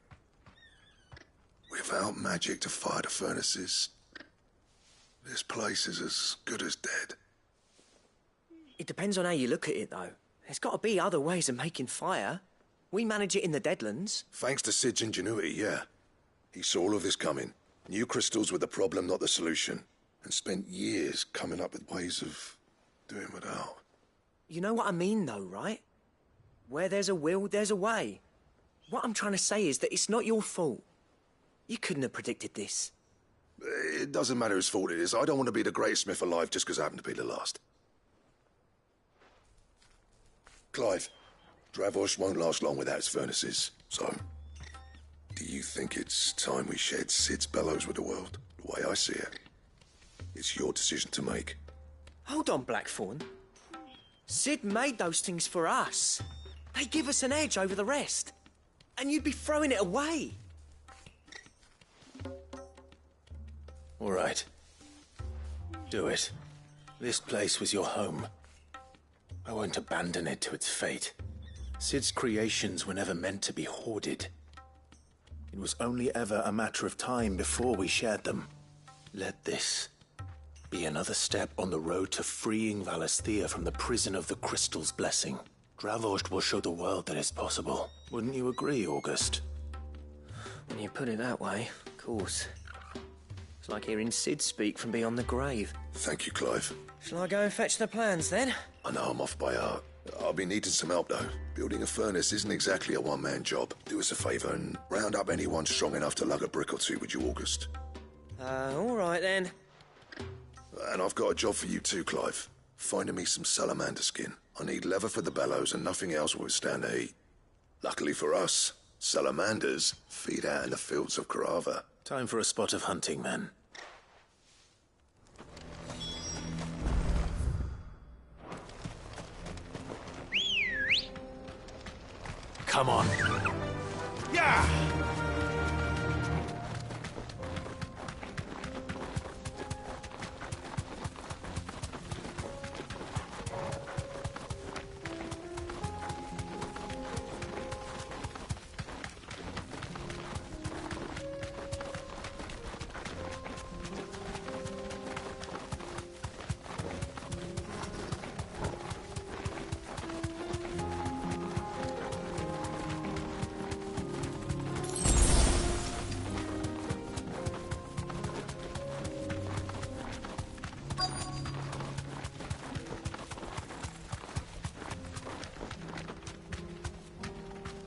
S18: Without magic to fire the furnaces, this place is as good as dead.
S11: It depends on how you look at it, though. There's got to be other ways of making fire. We manage it in the Deadlands.
S18: Thanks to Sid's ingenuity, yeah. He saw all of this coming. Knew crystals were the problem, not the solution. And spent years coming up with ways of doing without.
S11: You know what I mean, though, right? Where there's a will, there's a way. What I'm trying to say is that it's not your fault. You couldn't have predicted this.
S18: It doesn't matter whose fault it is. I don't want to be the greatest smith alive just because I happen to be the last. Clive, Dravojd won't last long without its furnaces. So, do you think it's time we shared Sid's bellows with the world? The way I see it. It's your decision to make.
S11: Hold on, Blackthorn. Sid made those things for us. They give us an edge over the rest. And you'd be throwing it away.
S1: All right. Do it. This place was your home. I won't abandon it to its fate. Sid's creations were never meant to be hoarded. It was only ever a matter of time before we shared them. Let this be another step on the road to freeing Valisthea from the prison of the Crystal's blessing. Dravojd will show the world that it's possible. Wouldn't you agree, August?
S11: When you put it that way, of course. It's like hearing Sid speak from beyond the grave.
S18: Thank you, Clive.
S11: Shall I go and fetch the plans, then?
S18: I know I'm off by heart. I'll be needing some help, though. Building a furnace isn't exactly a one-man job. Do us a favour and round up anyone strong enough to lug a brick or two, would you, August?
S11: All right, then.
S18: And I've got a job for you too, Clive. Finding me some salamander skin. I need leather for the bellows and nothing else will withstand the heat. Luckily for us, salamanders feed out in the fields of Carava.
S1: Time for a spot of hunting, men. Come on.
S23: Yeah!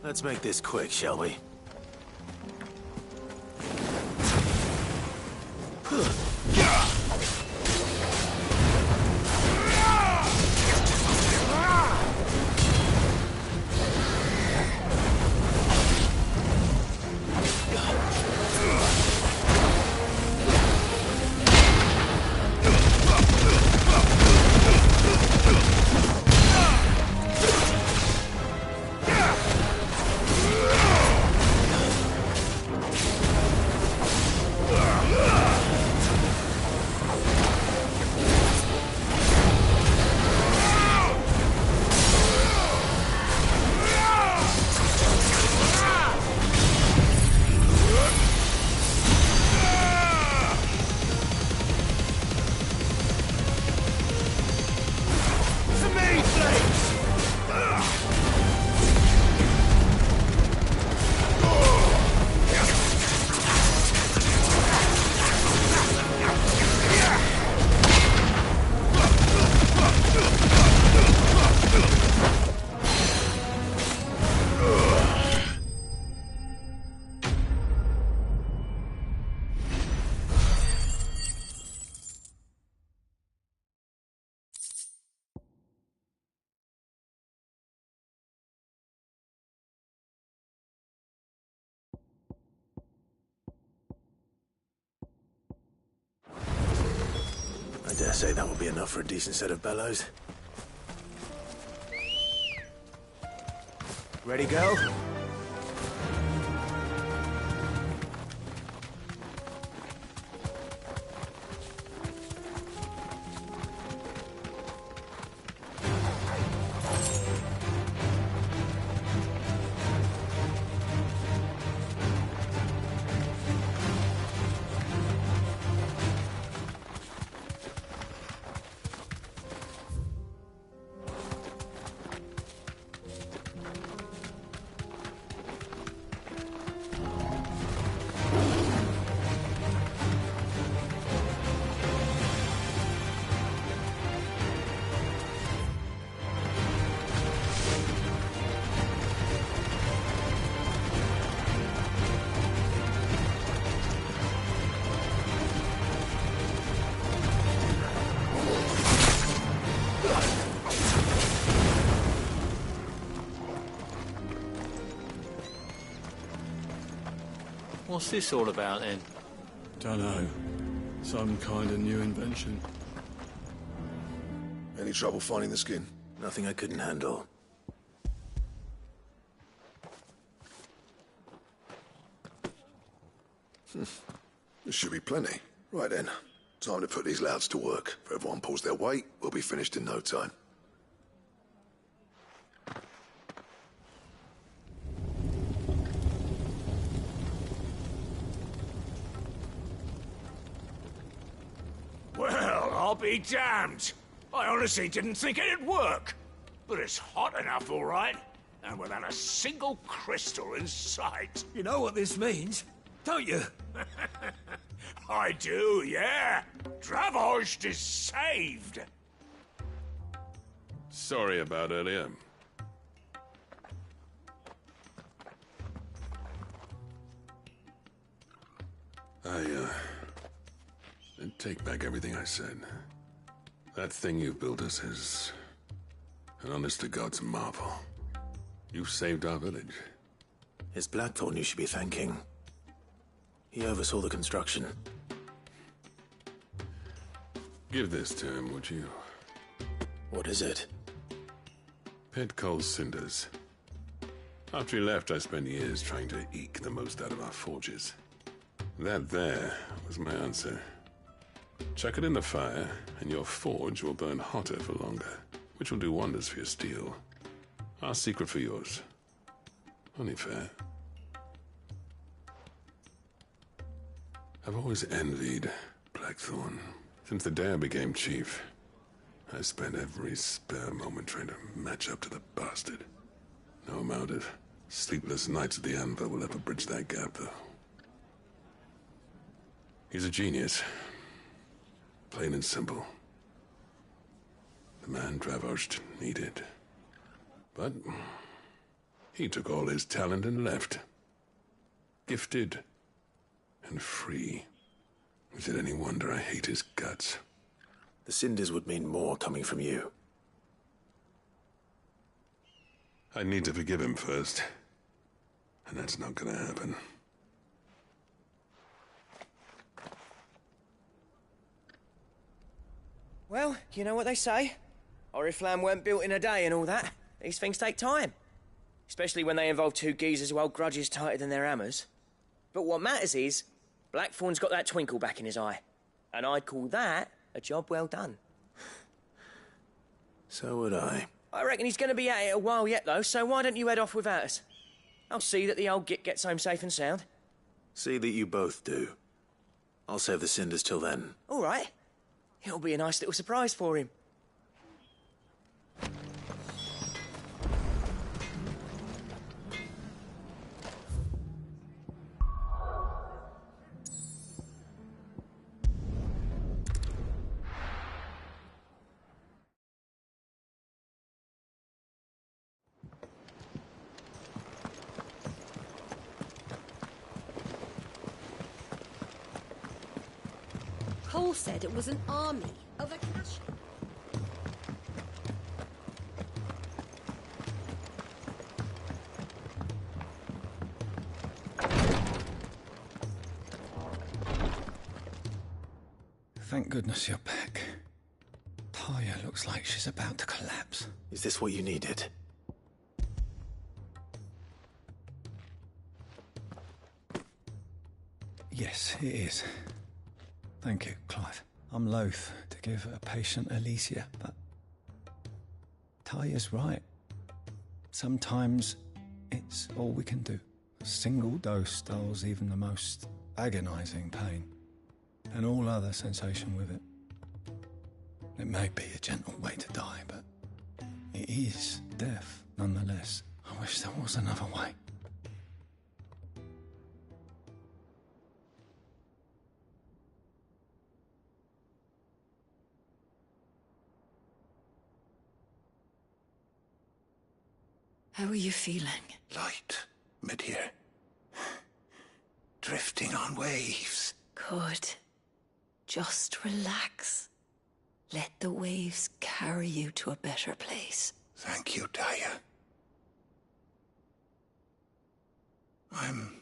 S1: Let's make this quick, shall we? say that will be enough for a decent set of bellows.
S11: Ready, go?
S22: What's this all about, then?
S3: Dunno. Some kind of new invention.
S18: Any trouble finding the skin?
S1: Nothing I couldn't handle.
S18: There should be plenty. Right then. Time to put these louds to work. If everyone pulls their weight, we'll be finished in no time.
S23: Well, I'll be damned. I honestly didn't think it'd work. But it's hot enough, all right. And without a single crystal in sight.
S24: You know what this means, don't you?
S23: I do, yeah. Dravost is saved.
S21: Sorry about earlier. I take back everything I said. That thing you built us is an honest-to-God's marvel. You've saved our village.
S1: It's Blackthorn you should be thanking. He oversaw the construction.
S21: Give this to him, would you?
S1: What is it?
S21: Pit Coal's cinders. After he left, I spent years trying to eke the most out of our forges. That there was my answer. Chuck it in the fire, and your forge will burn hotter for longer, which will do wonders for your steel. Our secret for yours. Only fair. I've always envied Blackthorn. Since the day I became chief, I spent every spare moment trying to match up to the bastard. No amount of sleepless nights at the Anvil will ever bridge that gap, though. He's a genius. Plain and simple. The man Dravost needed. But he took all his talent and left. Gifted and free. Is it any wonder I hate his guts?
S1: The cinders would mean more coming from you.
S21: I need to forgive him first. And that's not gonna happen.
S11: Well, you know what they say. Oriflamme weren't built in a day and all that. These things take time. Especially when they involve two geezers who hold grudges tighter than their hammers. But what matters is, Blackthorn's got that twinkle back in his eye. And I'd call that a job well done.
S1: So would I.
S11: I reckon he's going to be at it a while yet, though, so why don't you head off without us? I'll see that the old git gets home safe and sound.
S1: See that you both do. I'll save the cinders till then.
S11: All right. It'll be a nice little surprise for him.
S13: Cole said it was an army of Akasha.
S17: Thank goodness you're back. Looks like she's about to collapse.
S1: Is this what you needed?
S17: Yes, it is. Thank you, Clive. I'm loath to give a patient Alicia, but Taya's right. Sometimes it's all we can do. A single dose dulls even the most agonizing pain, and all other sensation with it. It may be a gentle way to die, but it is death nonetheless. I wish there was another way.
S10: How are you feeling?
S2: Light, mid-here. Drifting on waves.
S10: Good. Just relax. Let the waves carry you to a better place.
S2: Thank you, Taya. I'm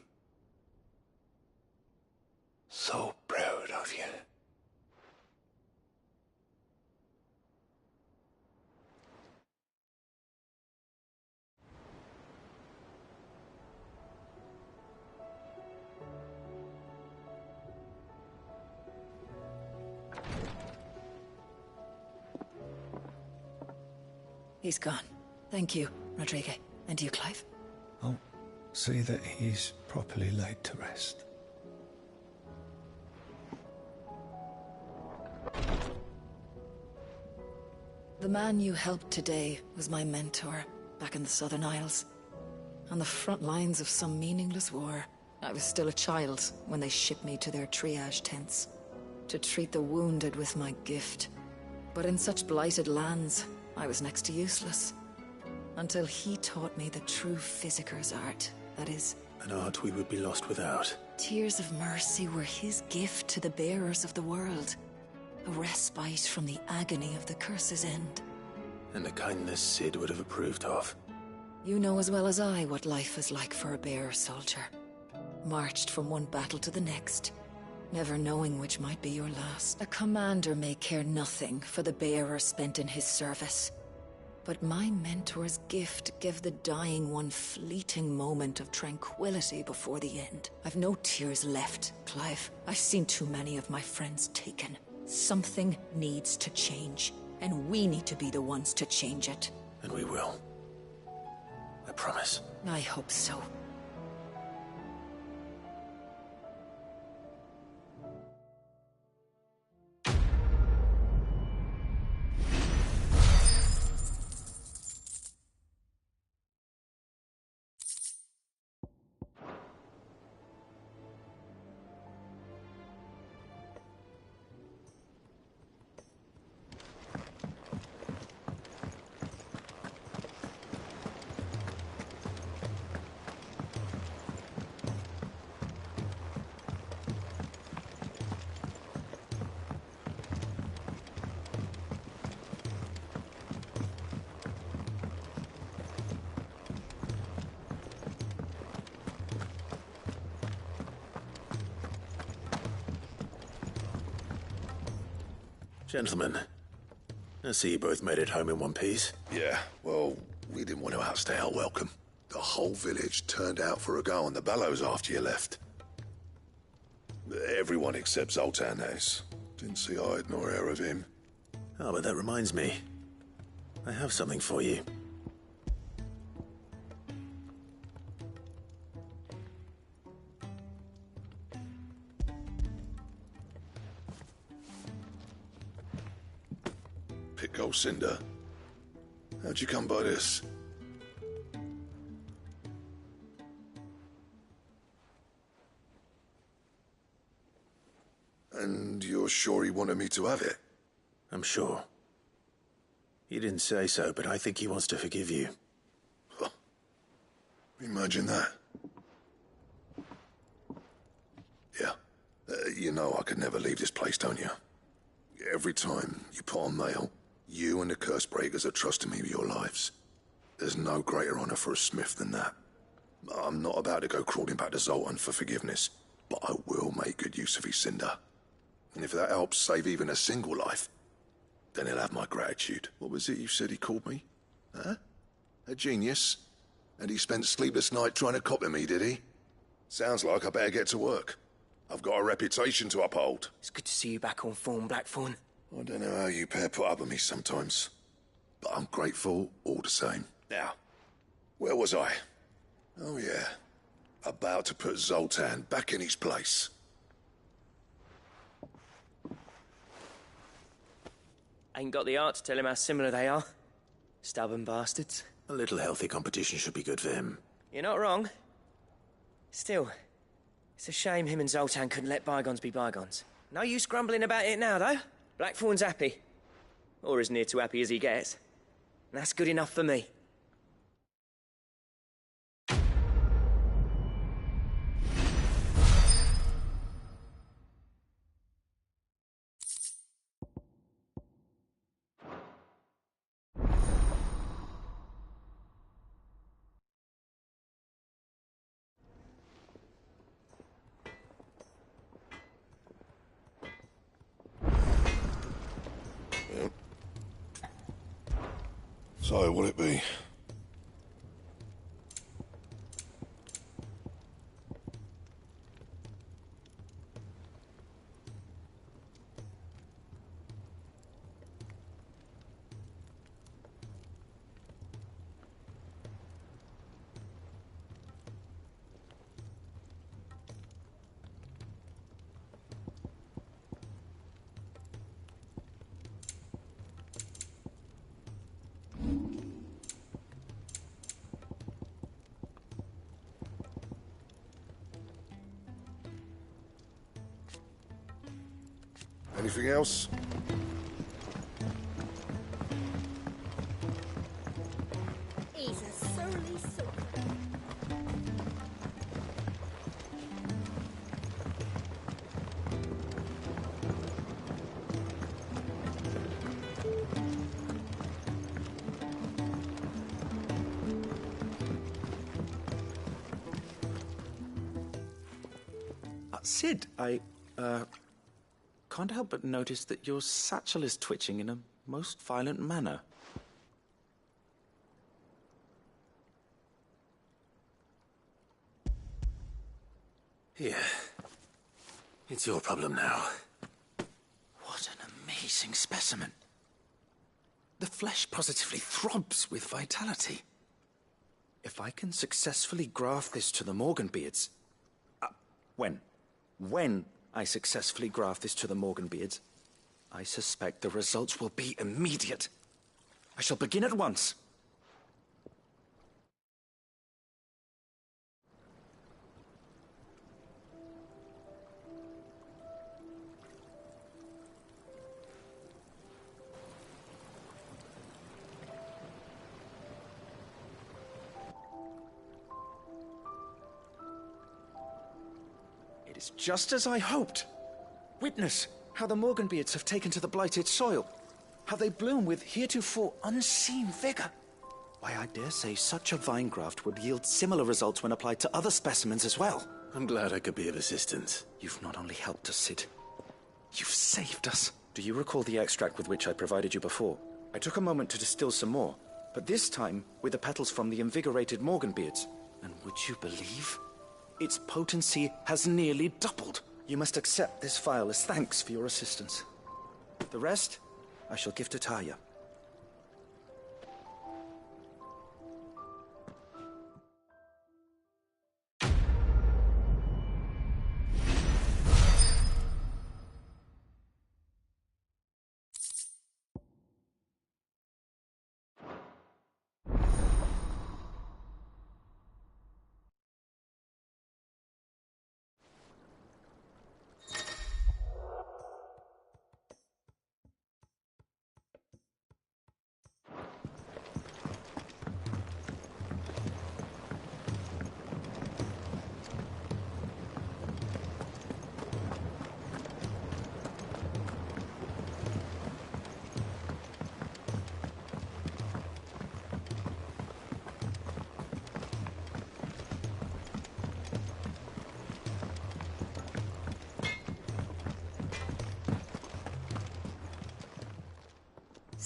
S2: so proud of you.
S10: He's gone. Thank you, Rodrigo. And you, Clive.
S17: I'll see that he's properly laid to rest.
S16: The man you helped today was my mentor back in the Southern Isles. On the front lines of some meaningless war. I was still a child when they shipped me to their triage tents to treat the wounded with my gift. But in such blighted lands, I was next to useless. Until he taught me the true Physicker's art. That is,
S1: an art we would be lost without.
S16: Tears of mercy were his gift to the bearers of the world. A respite from the agony of the curse's end.
S1: And a kindness Sid would have approved of.
S16: You know as well as I what life is like for a bearer soldier. Marched from one battle to the next, never knowing which might be your last. A commander may care nothing for the bearer spent in his service. But my mentor's gift gave the dying one fleeting moment of tranquility before the end. I've no tears left, Clive. I've seen too many of my friends taken. Something needs to change, and we need to be the ones to change it.
S1: And we will. I promise.
S16: I hope so.
S1: Gentlemen, I see you both made it home in one piece.
S18: Yeah, well, we didn't want to outstay our welcome. The whole village turned out for a go on the bellows after you left. Everyone except Zoltan, that is. Didn't see hide nor hair of him.
S1: Oh, but that reminds me. I have something for you.
S18: Pico Cinder. How'd you come by this? And you're sure he wanted me to have it?
S1: I'm sure. He didn't say so, but I think he wants to forgive you.
S18: Huh. Imagine that. Yeah. You know I could never leave this place, don't you? Every time you put on mail, you and the Cursebreakers are trusting me with your lives. There's no greater honor for a smith than that. I'm not about to go crawling back to Zoltan for forgiveness, but I will make good use of his cinder. And if that helps save even a single life, Then he'll have my gratitude. What was it you said he called me? Huh? A genius? And he spent sleepless night trying to copy me, did he? Sounds like I better get to work. I've got a reputation to uphold.
S11: It's good to see you back on form, Blackthorn.
S18: I don't know how you pair put up with me sometimes, but I'm grateful all the same. Now, where was I? Oh yeah, about to put Zoltan back in his place.
S11: Ain't got the art to tell him how similar they are. Stubborn bastards.
S1: A little healthy competition should be good for him.
S11: You're not wrong. Still, it's a shame him and Zoltan couldn't let bygones be bygones. No use grumbling about it now, though. Blackthorn's happy. Or as near to happy as he gets. And that's good enough for me.
S18: So, what'll it be? Anything else?
S20: He's a surly sort.
S19: Sid, I can't help but notice that your satchel is twitching in a most violent manner.
S1: Here. It's your problem now.
S19: What an amazing specimen. The flesh positively throbs with vitality. If I can successfully graft this to the Morganbeards... When I successfully graft this to the Morganbeards, I suspect the results will be immediate. I shall begin at once. It is just as I hoped. Witness how the Morganbeards have taken to the blighted soil. How they bloom with heretofore unseen vigor. Why, I dare say such a vine graft would yield similar results when applied to other specimens as well.
S1: I'm glad I could be of assistance.
S19: You've not only helped us, Sid. You've saved us. Do you recall the extract with which I provided you before? I took a moment to distill some more, but this time with the petals from the invigorated Morganbeards. And would you believe? Its potency has nearly doubled. You must accept this vial as thanks for your assistance. The rest, I shall give to Taya.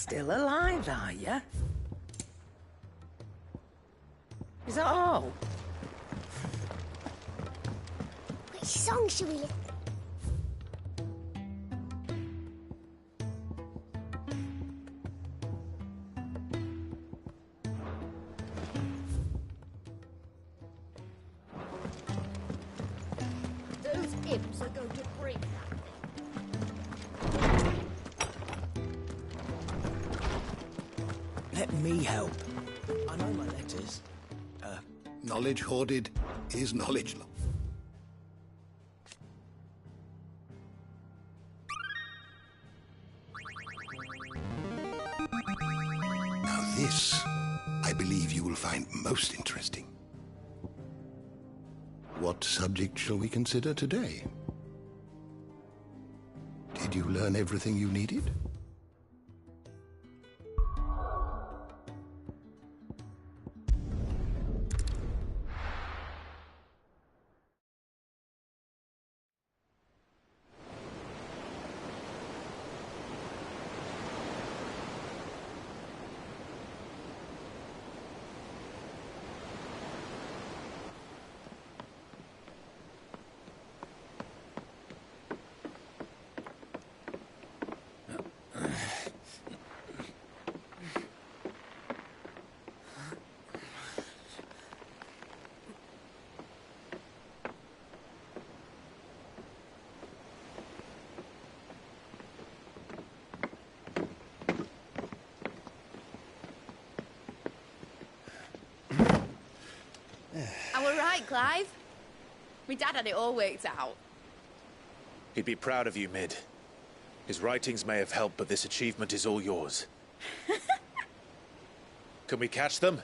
S10: Still alive, are you? Is that all?
S12: Which song should we listen? Those imps are going to break that thing.
S15: Let me help. I know my letters.
S18: Knowledge hoarded is knowledge lost. Now this, I believe you will find most interesting. What subject shall we consider today? Did you learn everything you needed?
S4: I were right, Clive. My dad had it all worked out.
S1: He'd be proud of you, Mid. His writings may have helped, but this achievement is all yours. Can we catch them?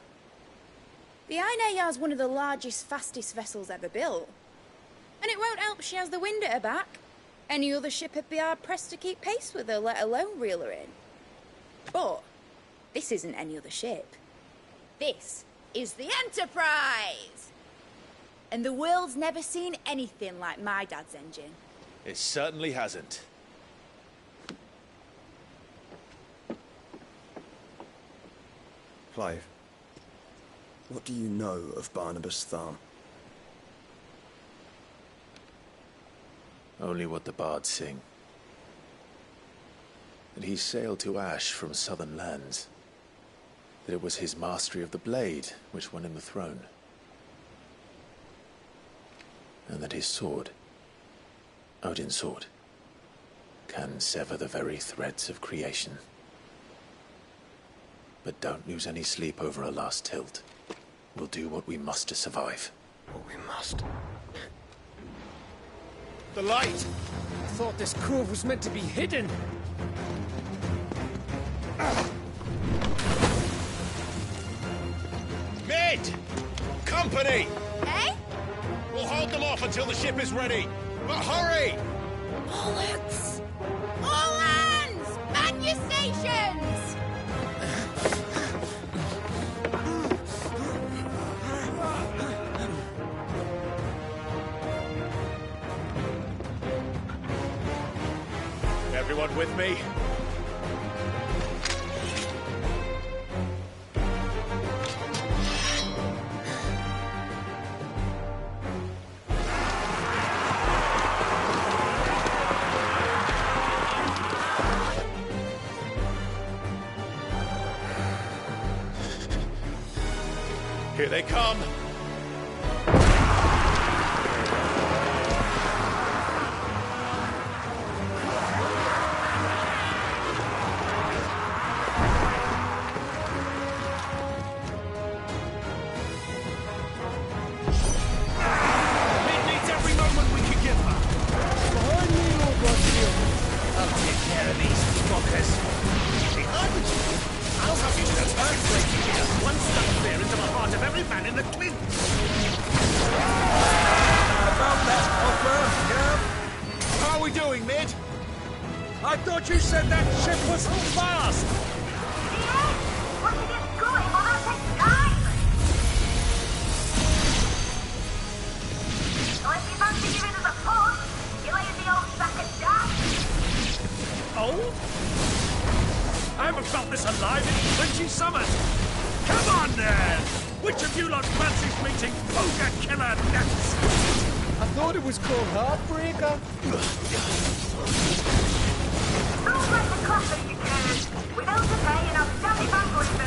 S4: The Aina is one of the largest, fastest vessels ever built. And it won't help she has the wind at her back. Any other ship would be hard-pressed to keep pace with her, let alone reel her in. But this isn't any other ship. This is the Enterprise! And the world's never seen anything like my dad's engine.
S1: It certainly hasn't.
S15: Clive, what do you know of Barnabas Thal?
S1: Only what the bards sing. That he sailed to Ash from southern lands. That it was his mastery of the blade which won him the throne. And that his sword, Odin's sword, can sever the very threads of creation. But don't lose any sleep over a last tilt. We'll do what we must to survive.
S15: What we must.
S7: The light! I thought this cove was meant to be hidden.
S1: Mid! Company!
S4: Eh?
S1: We'll hold them off until the ship is ready. But hurry!
S4: Bullets! All hands! Man your stations!
S1: Everyone with me? Here they come!
S7: I'm
S23: never felt this alive in 20 summers! Come on, then! Which of you lot fancies meeting Ogre Killer next?
S7: I thought it was called Heartbreaker.
S5: Don't let the coffin, you can. Without the pay, and I'll stand it back with me.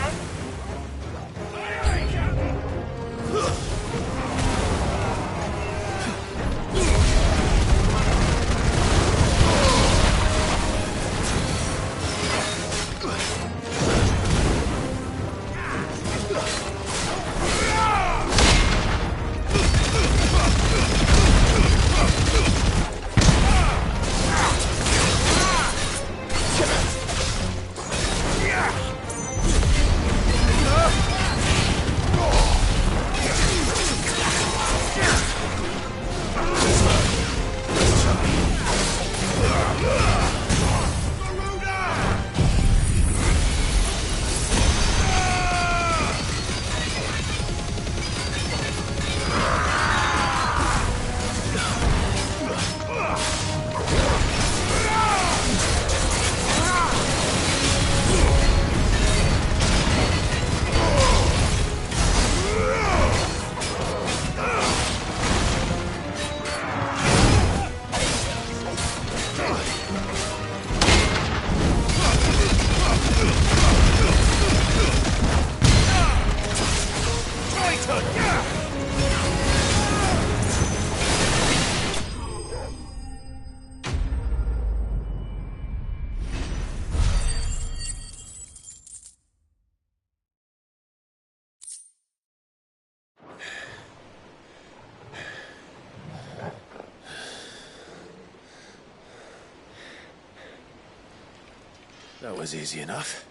S1: That was easy enough.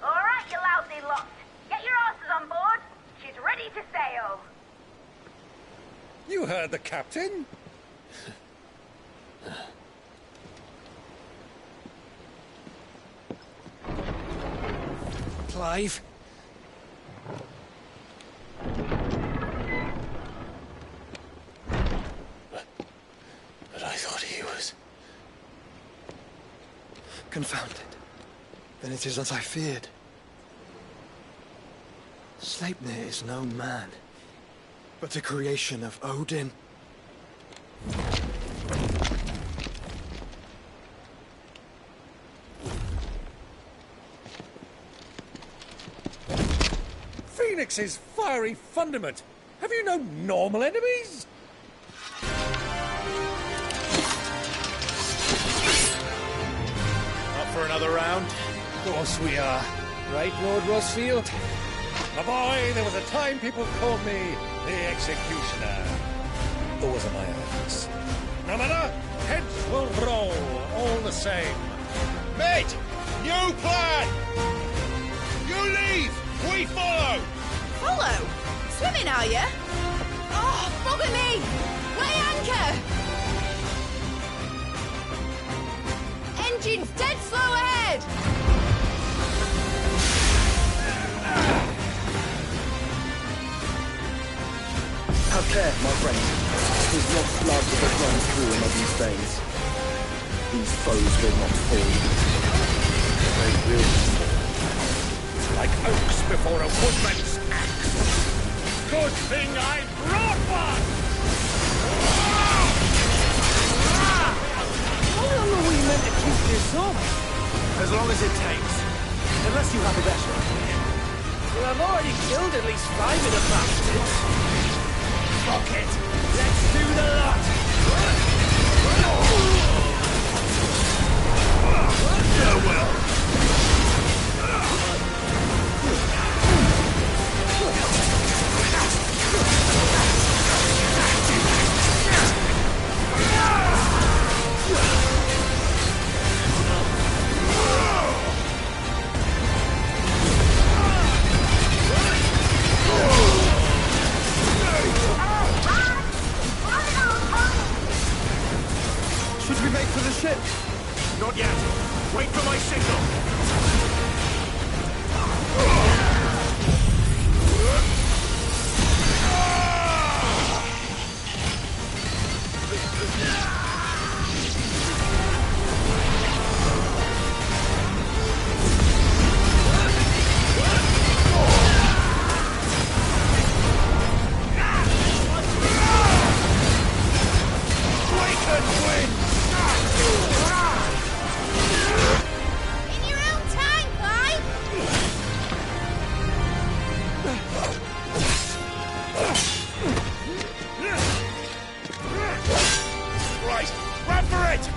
S5: All right, you lousy lot. Get your asses on board. She's ready to sail.
S23: You heard the captain.
S7: Clive.
S1: But I thought he was...
S17: Confounded. Then it is as I feared. Sleipnir is no man, but a creation of Odin.
S23: Phoenix's fiery fundament. Have you no normal enemies?
S1: For another round?
S7: Of course we are. Right, Lord Rosfield?
S23: My boy, there was a time people called me the Executioner. Those are my efforts. No matter, heads will roll all the same.
S6: Mate! New plan! You leave! We follow!
S4: Follow? Swimming, are you? Oh, bugger me! Weigh anchor! Engine's dead slow ahead!
S19: Have care, my friend. His lost blood will run through him of these veins. These foes will not fall. They will fall.
S23: Like oaks before a woodman's axe. Good thing I brought one!
S7: How long are we meant to keep this up?
S2: As long as it takes. Unless you have a better idea.
S7: Well, I've already killed at least 5 of the bastards.
S23: Fuck it! Let's do the lot!
S6: Farewell!
S7: Should we make for the ship?
S23: Not yet. Wait for my signal.
S6: it!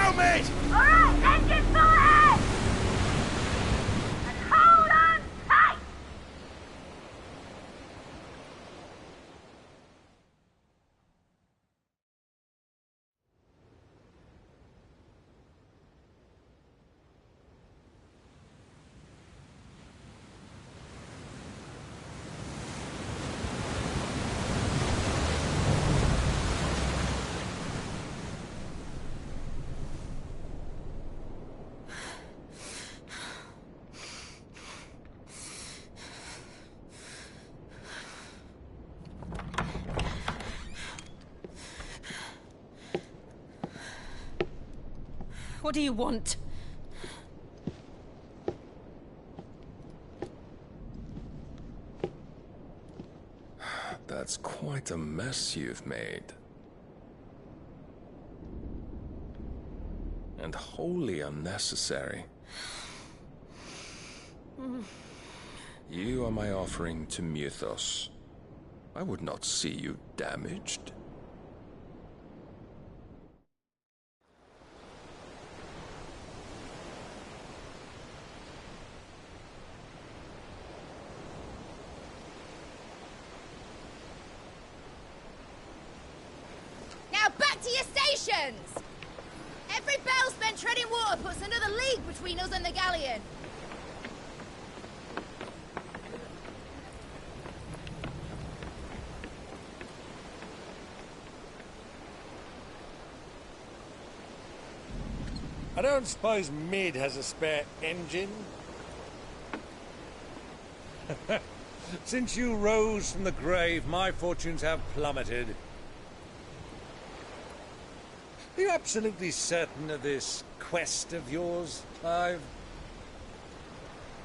S5: Alright, engine full ahead! And hold on tight!
S13: What do you want?
S8: That's quite a mess you've made. And wholly unnecessary. You are my offering to Mythos. I would not see you damaged.
S4: Now back to your stations! Every bell spent treading water puts another league between us and the galleon.
S23: I don't suppose Mid has a spare engine? Since you rose from the grave, my fortunes have plummeted. Are you absolutely certain of this quest of yours, Clive?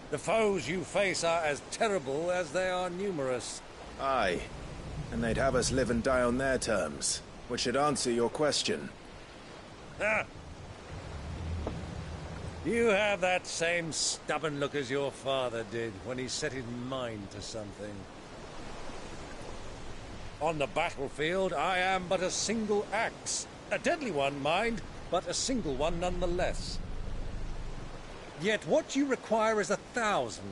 S23: The foes you face are as terrible as they are numerous.
S19: Aye. And they'd have us live and die on their terms, which should answer your question.
S23: Ah. You have that same stubborn look as your father did when he set his mind to something. On the battlefield, I am but a single axe. A deadly one, mind, but a single one nonetheless. Yet what you require is 1,000,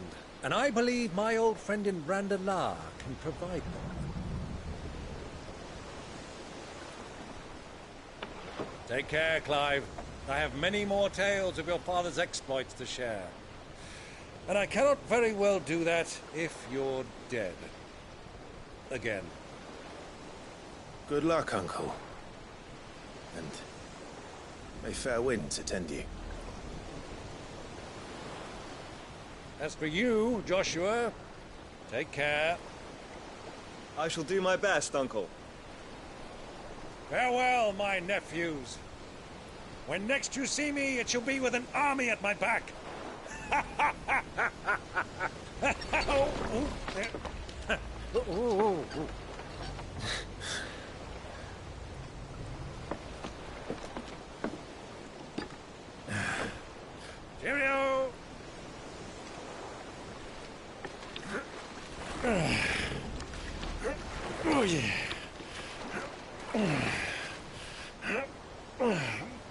S23: and I believe my old friend in Randalar can provide them. Take care, Clive. I have many more tales of your father's exploits to share. And I cannot very well do that if you're dead. Again.
S19: Good luck, Uncle. And may fair winds attend you.
S23: As for you, Joshua, take care.
S9: I shall do my best, Uncle.
S23: Farewell, my nephews. When next you see me, it shall be with an army at my back. Cheerio! Oh, yeah.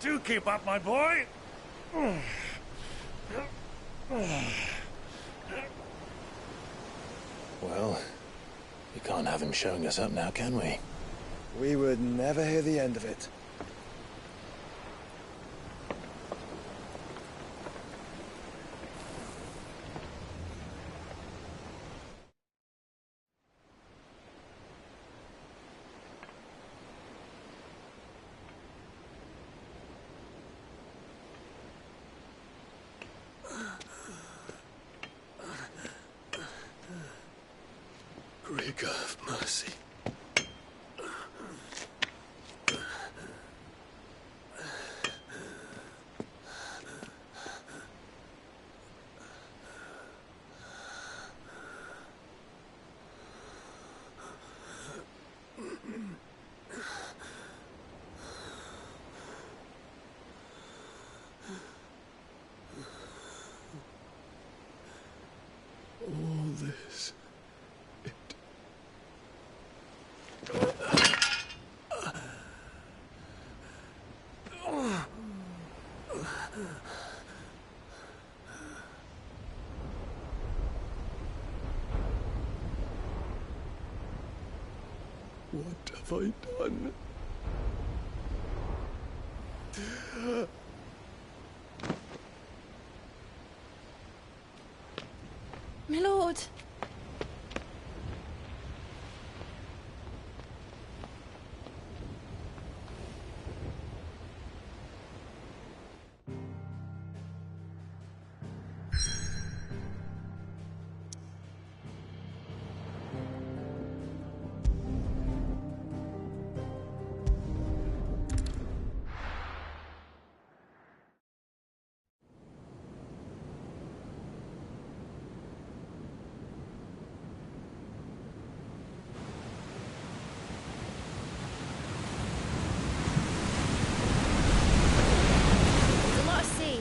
S23: Do keep up, my boy.
S1: Well, we can't have him showing us up now, can we?
S9: We would never hear the end of it.
S1: Grieger of mercy. All this. What have I done?
S4: My lord.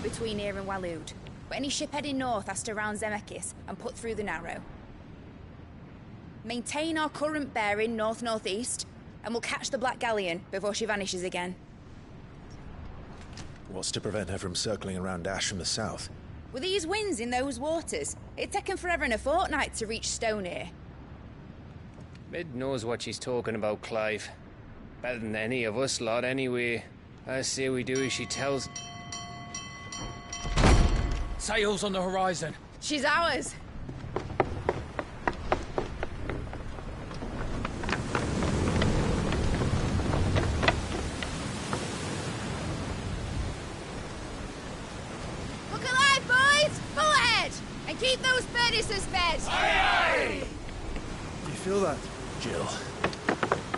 S4: Between here and Waloed, but any ship heading north has to round Zemeckis and put through the Narrow. Maintain our current bearing north-northeast, and we'll catch the Black Galleon before she vanishes again.
S1: What's to prevent her from circling around Ash from the south?
S4: With these winds in those waters, it'd taken forever and a fortnight to reach Stonehere.
S7: Mid knows what she's talking about, Clive. Better than any of us lot, anyway. I say we do as she tells.
S2: Sails on the horizon.
S4: She's ours. Look alive, boys! Full ahead! And keep those furnaces fed!
S9: Aye, aye! Do you feel that?
S1: Jill.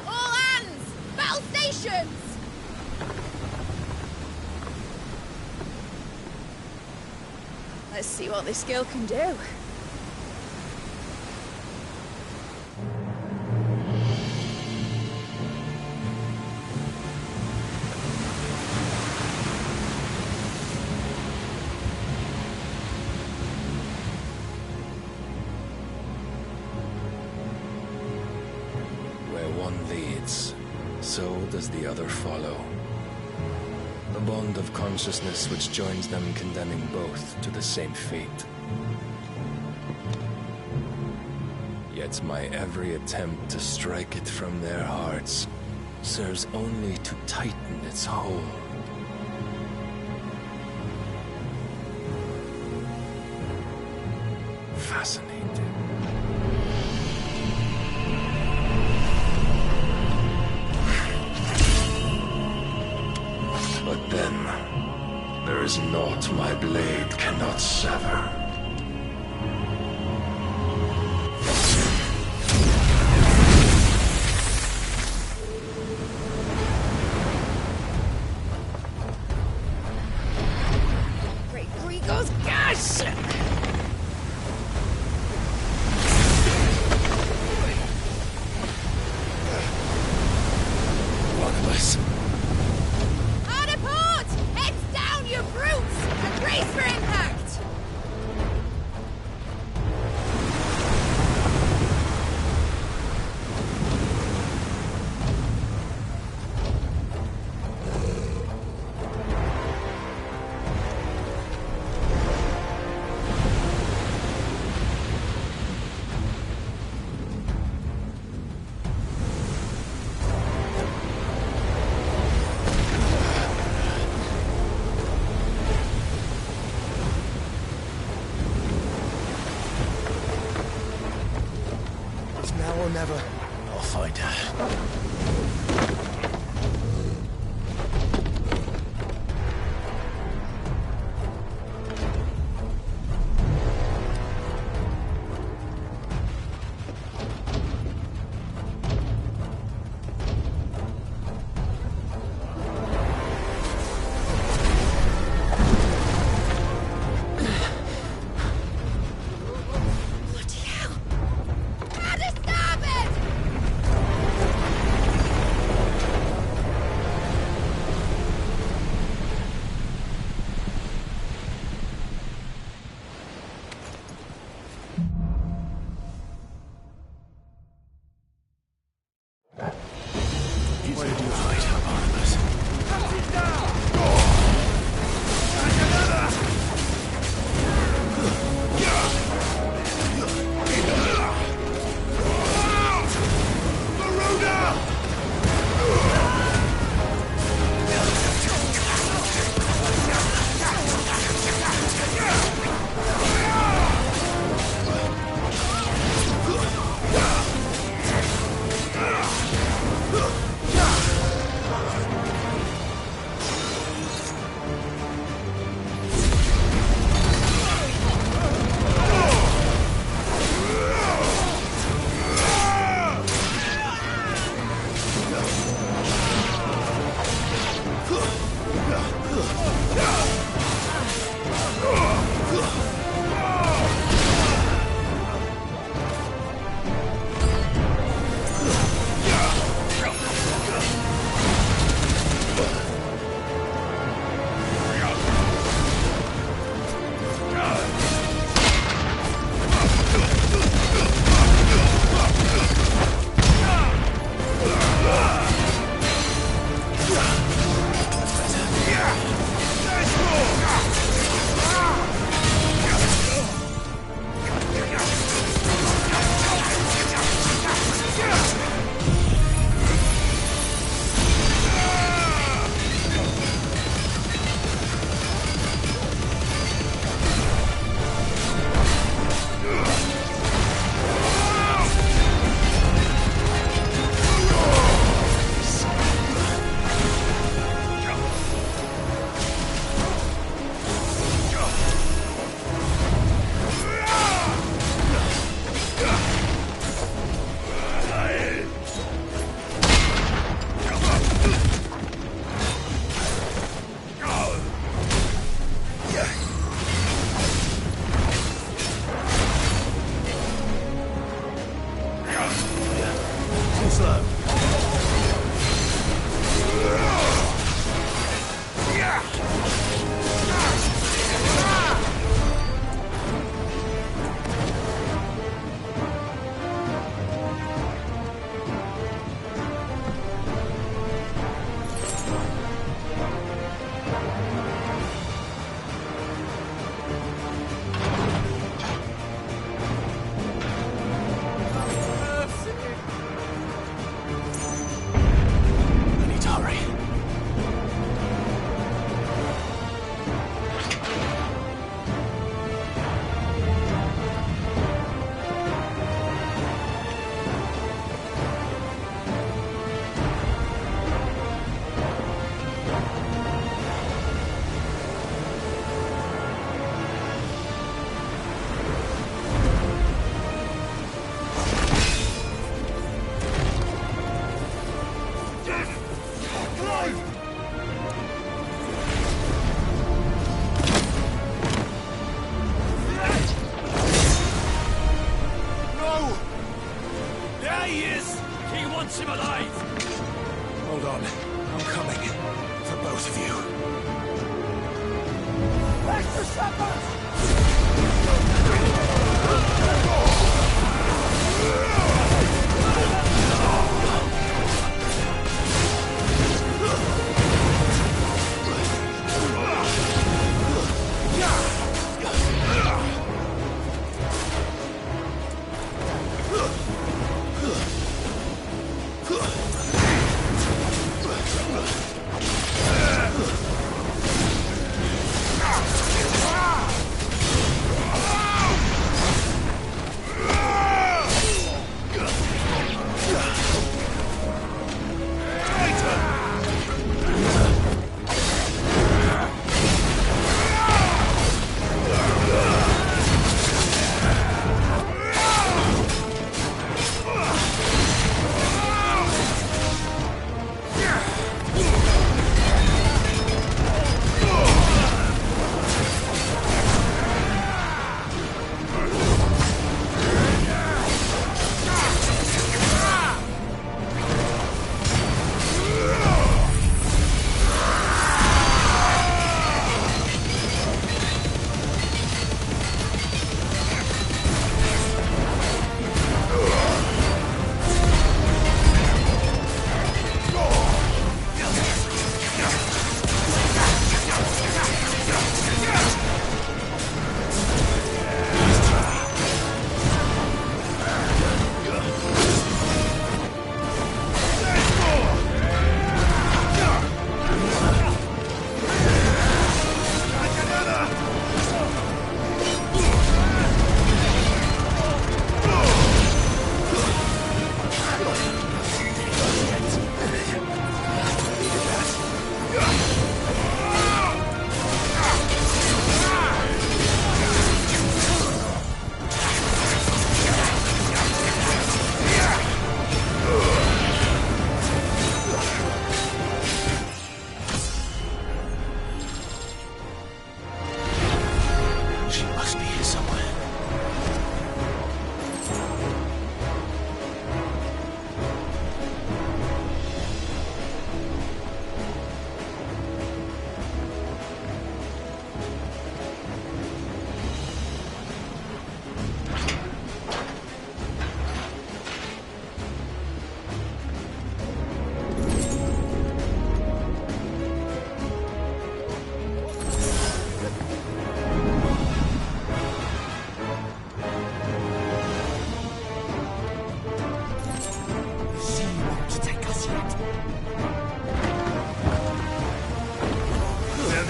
S4: All hands! Battle stations! Let's see what this girl can do.
S8: Where one leads, so does the other follow. The bond of consciousness which joins them condemning both to the same fate. Yet my every attempt to strike it from their hearts serves only to tighten its hold. Fascinating. But then, there is naught my blade cannot sever.
S4: Great Griego's gas!
S1: Barnabas.
S4: You brutes! And brace for impact!
S17: never...
S1: I'll find her. Where did you hide her, Barnabas?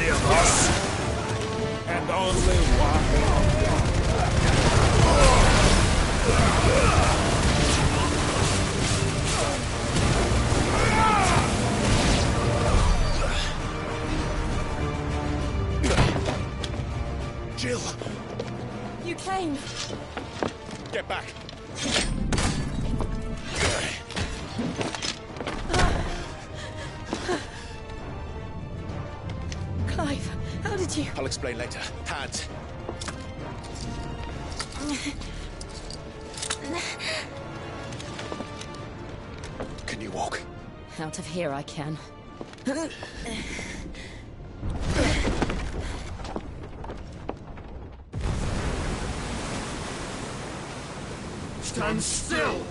S23: many of us, and only one.
S6: Jill!
S13: You came.
S6: Get back!
S13: Clive, how did you...
S6: I'll explain later. Hands. Can you walk?
S13: Out of here I can.
S6: Stand still!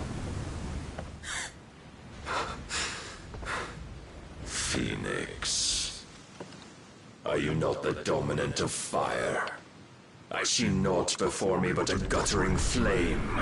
S8: Phoenix. Are you not the dominant of fire? I see naught before me but a guttering flame.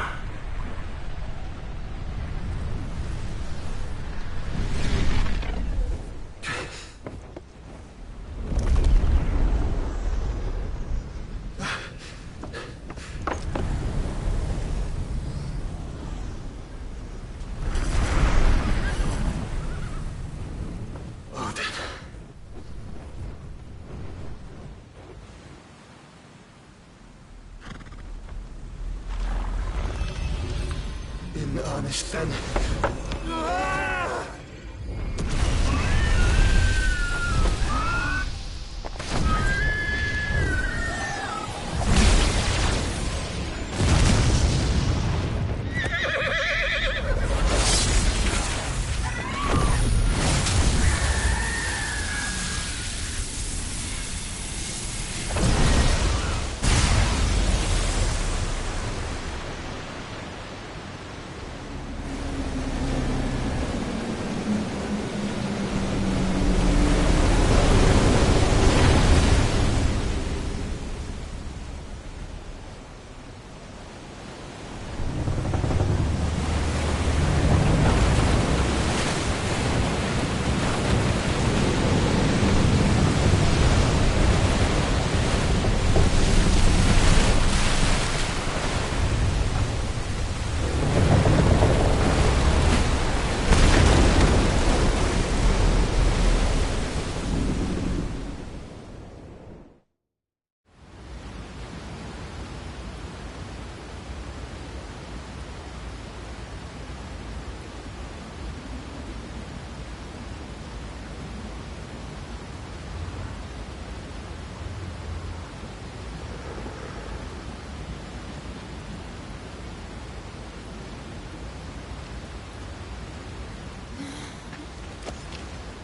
S6: In earnest, then.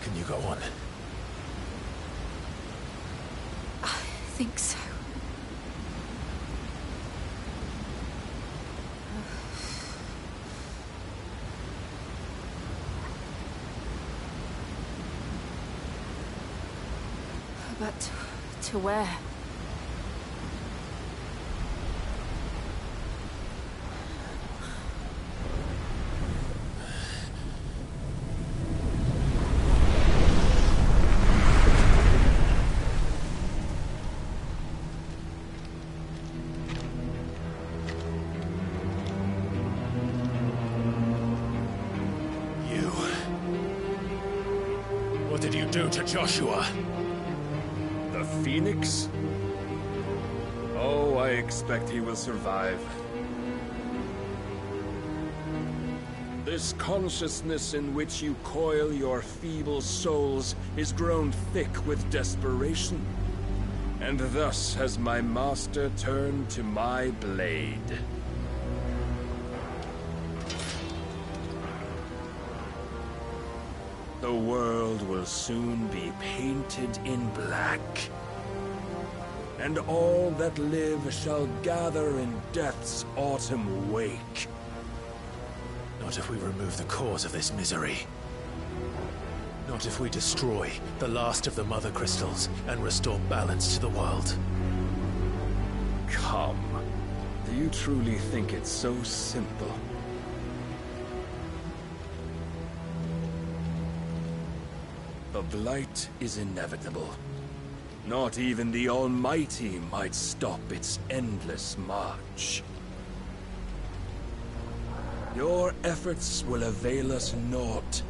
S1: Can you go on?
S13: I think so. But to where?
S1: What did you do to Joshua?
S8: The Phoenix? Oh, I expect he will survive. This consciousness in which you coil your feeble souls is grown thick with desperation. And thus has my master turned to my blade. The world will soon be painted in black. And all that live shall gather in death's autumn wake.
S1: Not if we remove the cause of this misery. Not if we destroy the last of the Mother Crystals and restore balance to the world.
S8: Come. Do you truly think it's so simple? The blight is inevitable. Not even the Almighty might stop its endless march. Your efforts will avail us naught.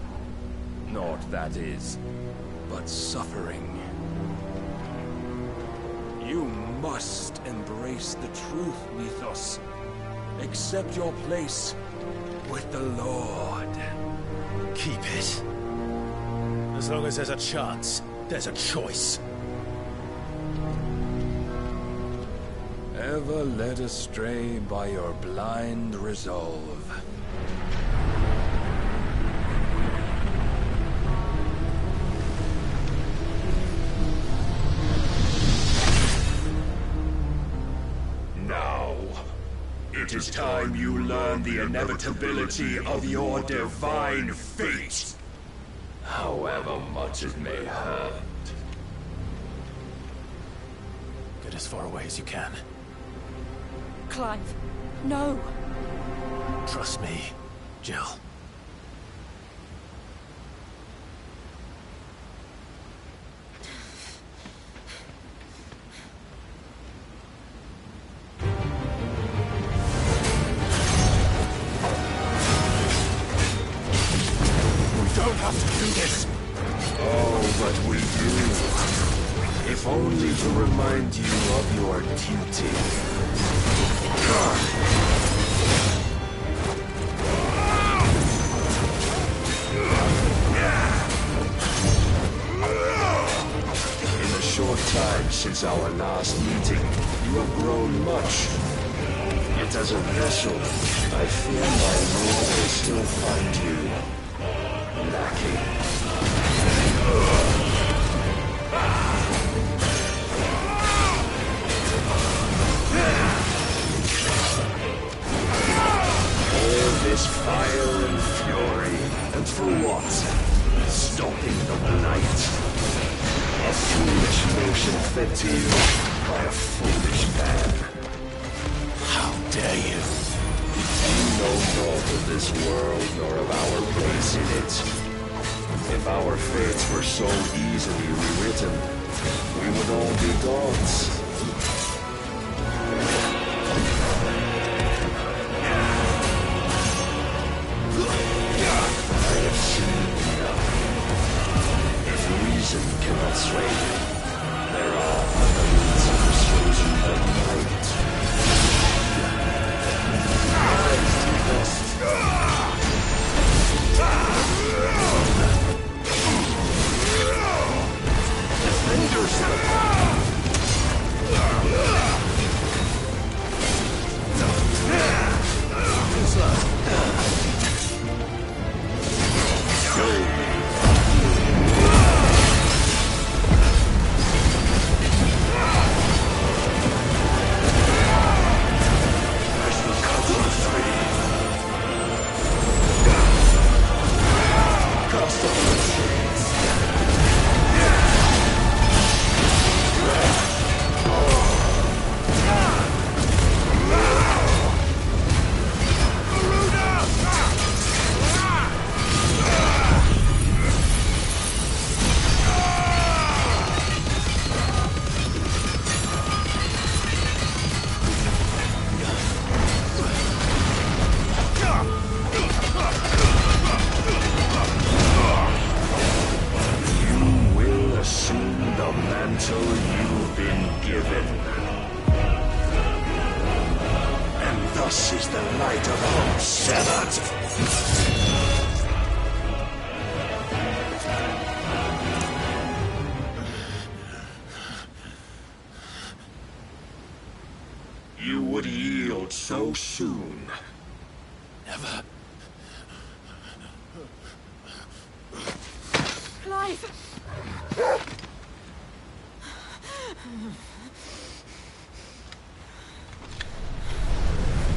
S8: Naught, that is, but suffering. You must embrace the truth, Mythos. Accept your place with the Lord.
S1: Keep it. As long as there's a chance, there's a choice.
S8: Ever led astray by your blind resolve.
S3: Now, it is time you learn the inevitability of your divine fate, however much it may hurt.
S1: Get as far away as you can.
S13: Clive, no.
S1: Trust me, Jill.
S3: Don't have to do this! Oh, but we do. If only to remind you of your duty. In a short time since our last meeting, you have grown much. Yet as a vessel, I fear my lord will still find you lacking. All this fire and fury, and for what? Stopping the blight. A foolish notion fed to you by a foolish man.
S1: How dare you?
S3: You know naught of this world, nor of our place in it. If our fates were so easily rewritten, we would all be gods. I have seen enough. If reason cannot sway me, there are other means of persuasion than might. Defend yourself! You would yield so soon.
S1: Never.
S13: Clive!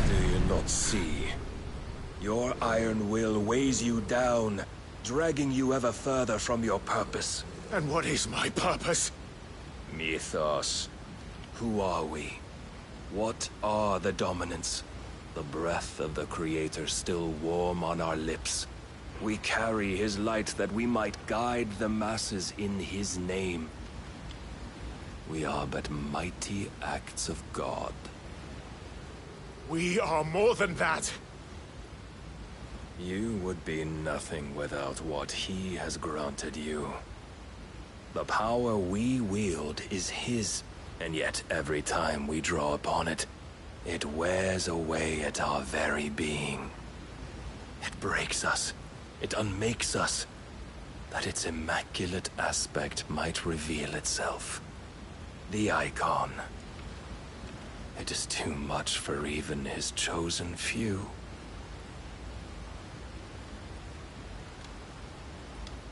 S8: Do you not see? Your iron will weighs you down, dragging you ever further from your purpose.
S1: And what is my purpose?
S8: Mythos. Who are we? What are the dominants? The breath of the Creator still warm on our lips. We carry his light that we might guide the masses in his name.
S14: We are but mighty acts of God.
S6: We are more than that.
S14: You would be nothing without what he has granted you. The power we wield is his, and yet every time we draw upon it, it wears away at our very being. It breaks us. It unmakes us, that its immaculate aspect might reveal itself. The icon. It is too much for even his chosen few.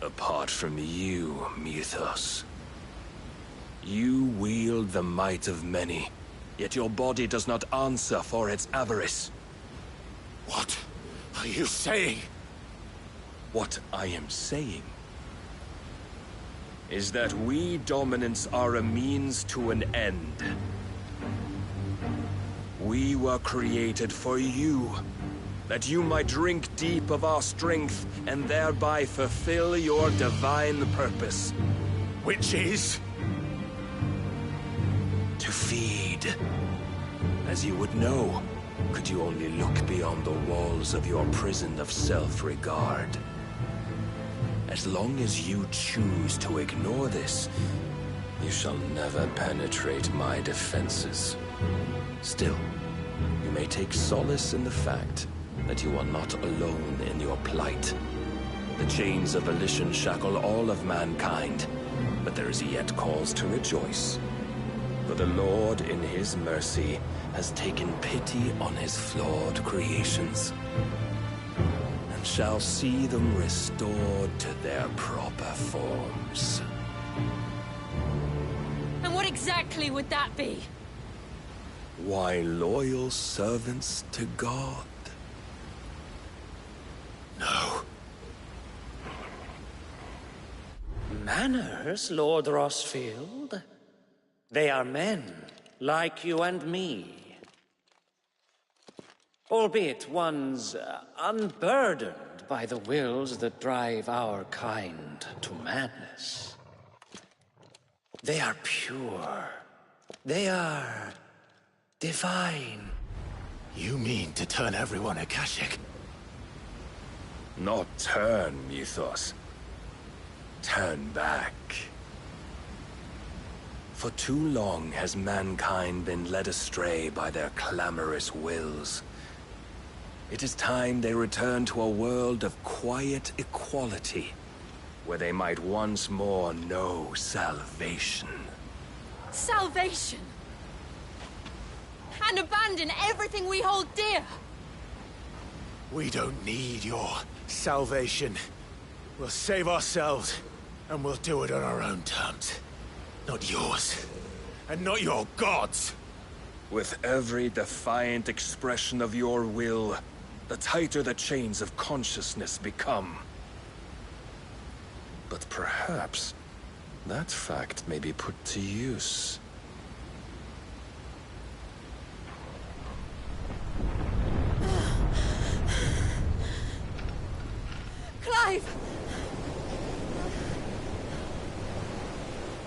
S14: Apart from you, Mythos, you wield the might of many, yet your body does not answer for its avarice.
S6: What are you saying?
S14: What I am saying is that we dominants are a means to an end. We were created for you, that you might drink deep of our strength and thereby fulfill your divine purpose.
S6: Which is?
S14: To feed. As you would know, could you only look beyond the walls of your prison of self-regard. As long as you choose to ignore this, you shall never penetrate my defenses. Still, you may take solace in the fact that you are not alone in your plight. The chains of volition shackle all of mankind, but there is yet cause to rejoice. For the Lord, in his mercy, has taken pity on his flawed creations, and shall see them restored to their proper forms.
S21: And what exactly would that be?
S14: Why, loyal servants to God.
S6: No.
S22: Manners, Lord Rossfield? They are men, like you and me. Albeit ones unburdened by the wills that drive our kind to madness. They are pure. They are divine.
S1: You mean to turn everyone Akashic?
S14: Not turn, Mythos. Turn back. For too long has mankind been led astray by their clamorous wills. It is time they return to a world of quiet equality, where they might once more know salvation.
S21: Salvation? And abandon everything we hold dear?
S1: We don't need your salvation. We'll save ourselves, and we'll do it on our own terms. Not yours. And not your gods.
S14: With every defiant expression of your will, the tighter the chains of consciousness become. But perhaps that fact may be put to use.
S21: Clive!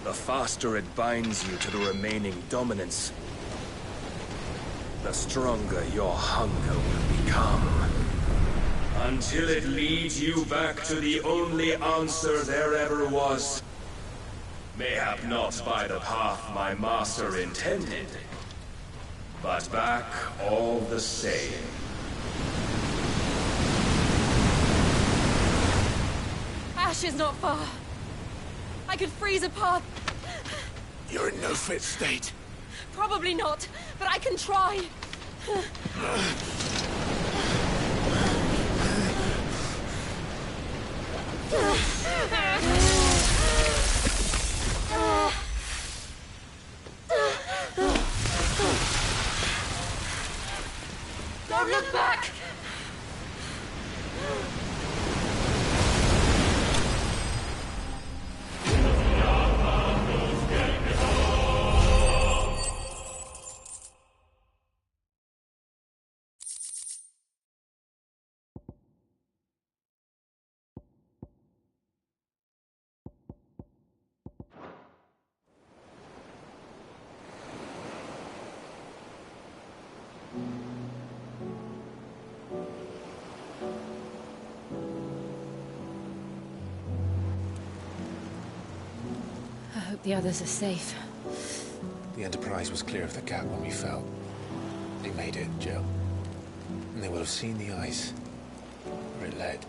S14: The faster it binds you to the remaining dominance, the stronger your hunger will become. Until it leads you back to the only answer there ever was. Mayhap not by the path my master intended, but back all the same.
S21: Ash is not far. I could freeze a path.
S1: You're in no fit state.
S21: Probably not, but I can try. Don't look back!
S13: hope the others are safe.
S1: The Enterprise was clear of the gap when we fell. They made it, Jill. And they will have seen the ice where it led.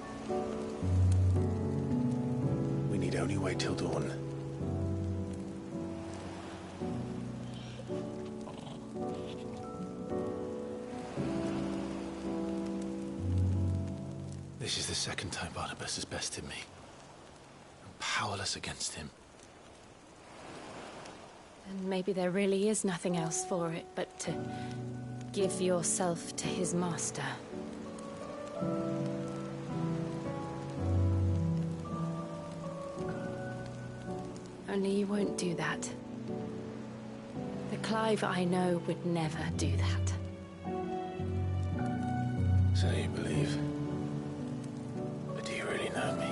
S1: We need only wait till dawn. This is the second time Barnabas has bested me. I'm powerless against him.
S13: And maybe there really is nothing else for it but to give yourself to his master. Only you won't do that. The Clive I know would never do that.
S1: So you believe? But do you really know me?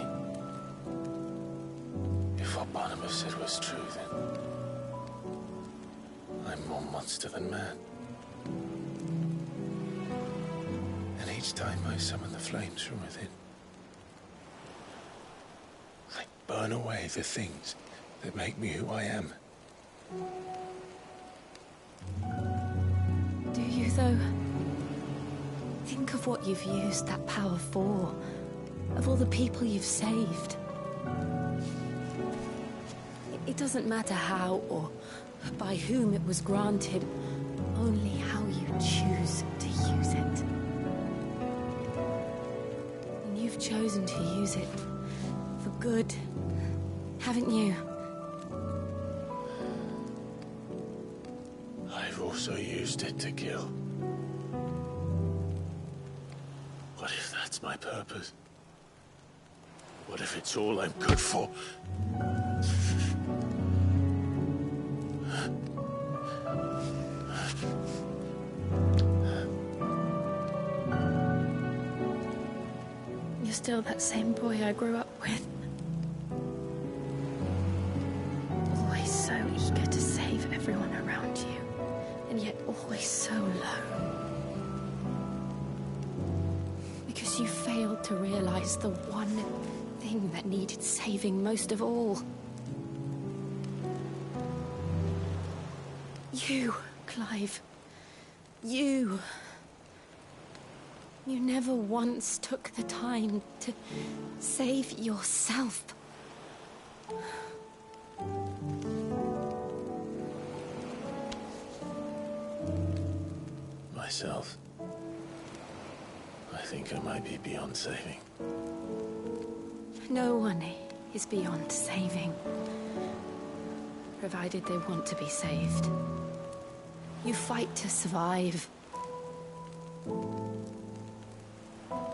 S1: If what Barnabas said was true, then I'm more monster than man. And each time I summon the flames from within, I burn away the things that make me who I am.
S13: Do you, though? Think of what you've used that power for. Of all the people you've saved. It doesn't matter how or by whom it was granted, only how you choose to use it. And you've chosen to use it for good, haven't you?
S1: I've also used it to kill. What if that's my purpose? What if it's all I'm good for?
S13: You're still that same boy I grew up with. Always so eager to save everyone around you, and yet always so low. Because you failed to realize the one thing that needed saving most of all. You, Clive. You. You never once took the time to save yourself.
S1: Myself. I think I might be beyond saving.
S13: No one is beyond saving, provided they want to be saved. You fight to survive.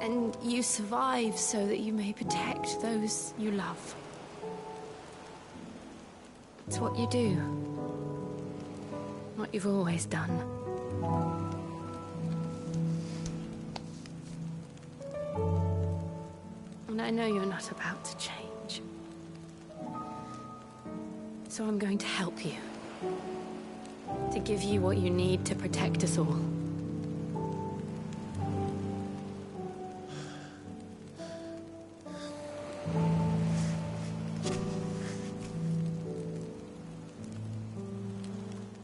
S13: And you survive so that you may protect those you love. It's what you do. What you've always done. And I know you're not about to change. So I'm going to help you. To give you what you need to protect us all.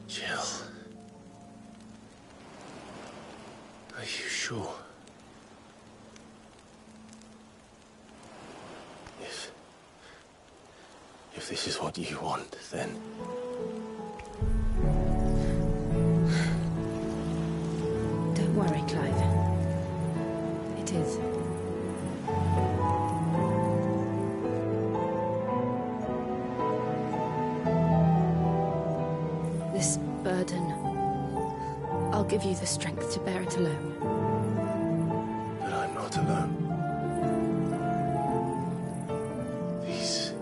S1: Jill. Are you sure? If this is what you want, then...
S13: Don't worry, Clive. It is. This burden, I'll give you the strength to bear it alone.
S1: But I'm not alone. These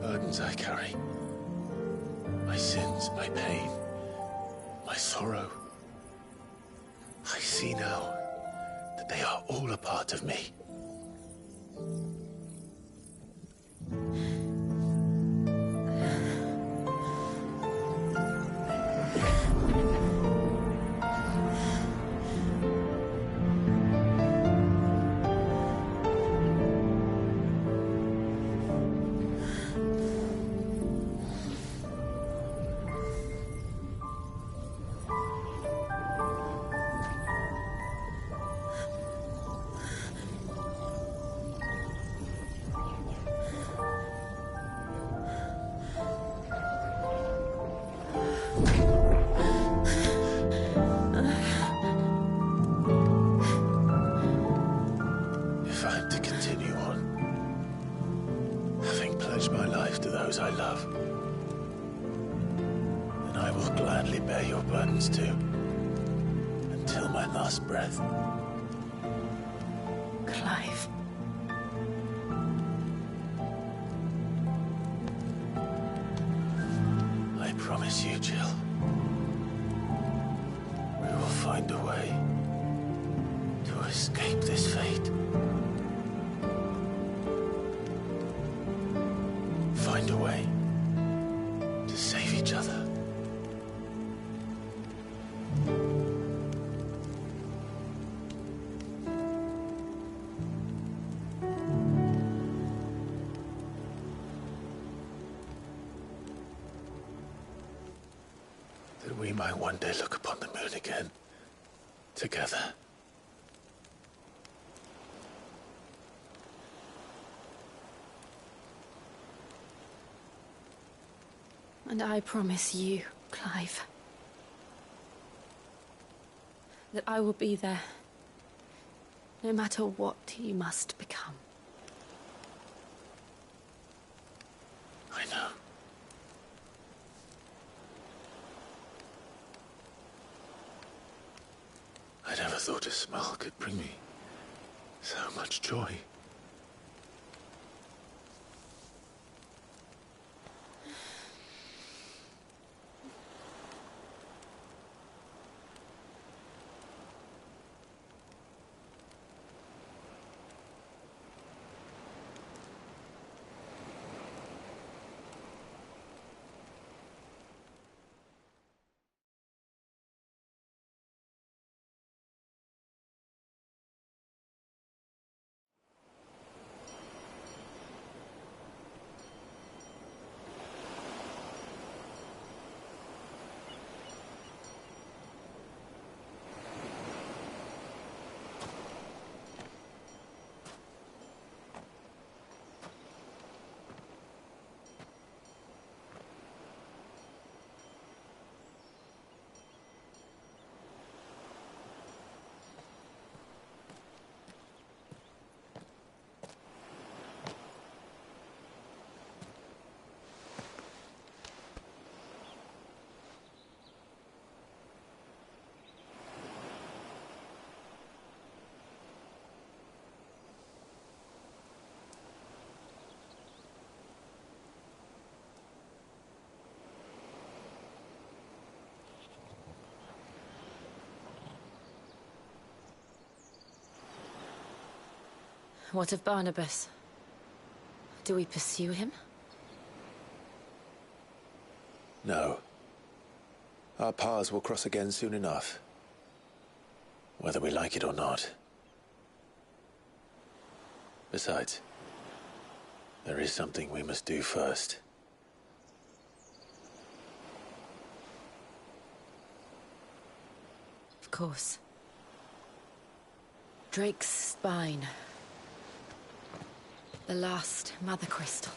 S1: burdens I carry, my sins, my pain, my sorrow, I see now that they are all a part of me. gladly bear your burdens too. Until my last breath.
S13: Clive.
S1: I promise you, Jill. We will find a way to escape this fate. Find a way to save each other. That we might one day look upon the moon again, together.
S13: And I promise you, Clive, that I will be there, no matter what you must become.
S1: I know. I never thought a smile could bring me so much joy.
S13: What of Barnabas? Do we pursue him?
S1: No. Our paths will cross again soon enough. Whether we like it or not. Besides, there is something we must do first.
S13: Of course. Drake's spine. The last Mother Crystal.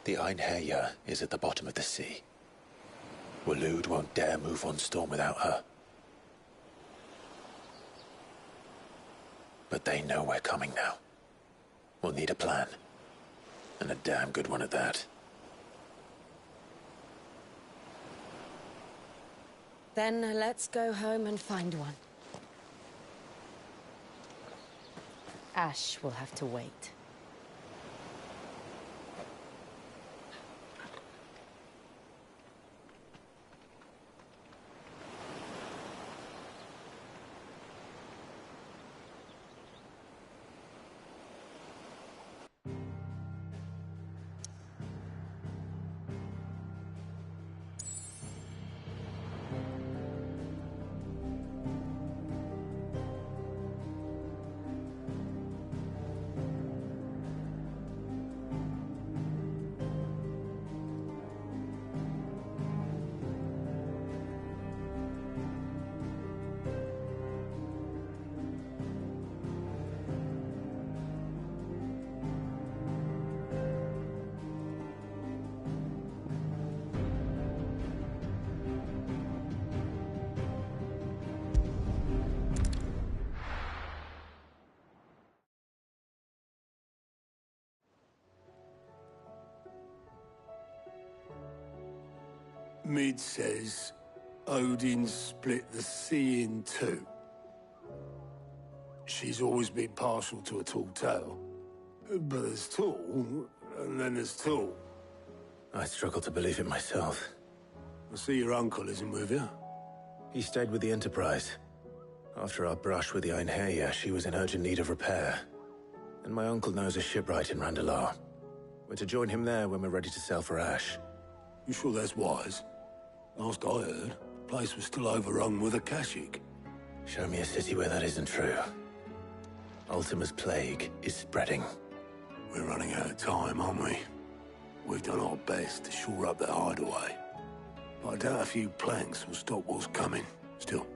S1: The Einherja is at the bottom of the sea. Waloed won't dare move on Storm without her. But they know we're coming now. We'll need a plan. And a damn good one at that.
S13: Then let's go home and find one. Ash will have to wait.
S11: Mid says Odin split the sea in two. She's always been partial to a tall tale. But there's tall, and then there's tall.
S1: I struggle to believe it myself.
S11: I see your uncle isn't with you.
S1: He stayed with the Enterprise. After our brush with the Einherja, she was in urgent need of repair. And my uncle knows a shipwright in Randalar. We're to join him there when we're ready to sail for Ash.
S11: You sure that's wise? Last I heard, the place was still overrun with Akashic.
S1: Show me a city where that isn't true. Ultima's plague is spreading.
S11: We're running out of time, aren't we? We've done our best to shore up that hideaway. But I doubt a few planks will stop what's coming. Still,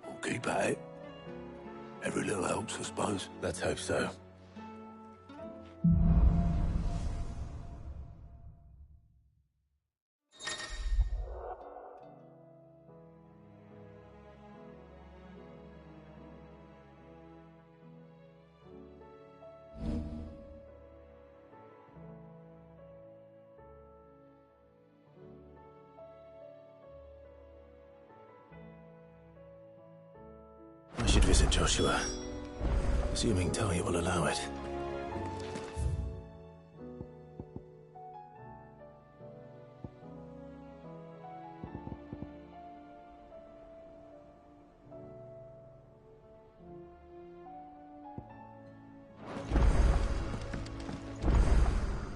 S11: we'll keep at it. Every little helps, I suppose.
S1: Let's hope so. I should visit Joshua, assuming Talia will allow it.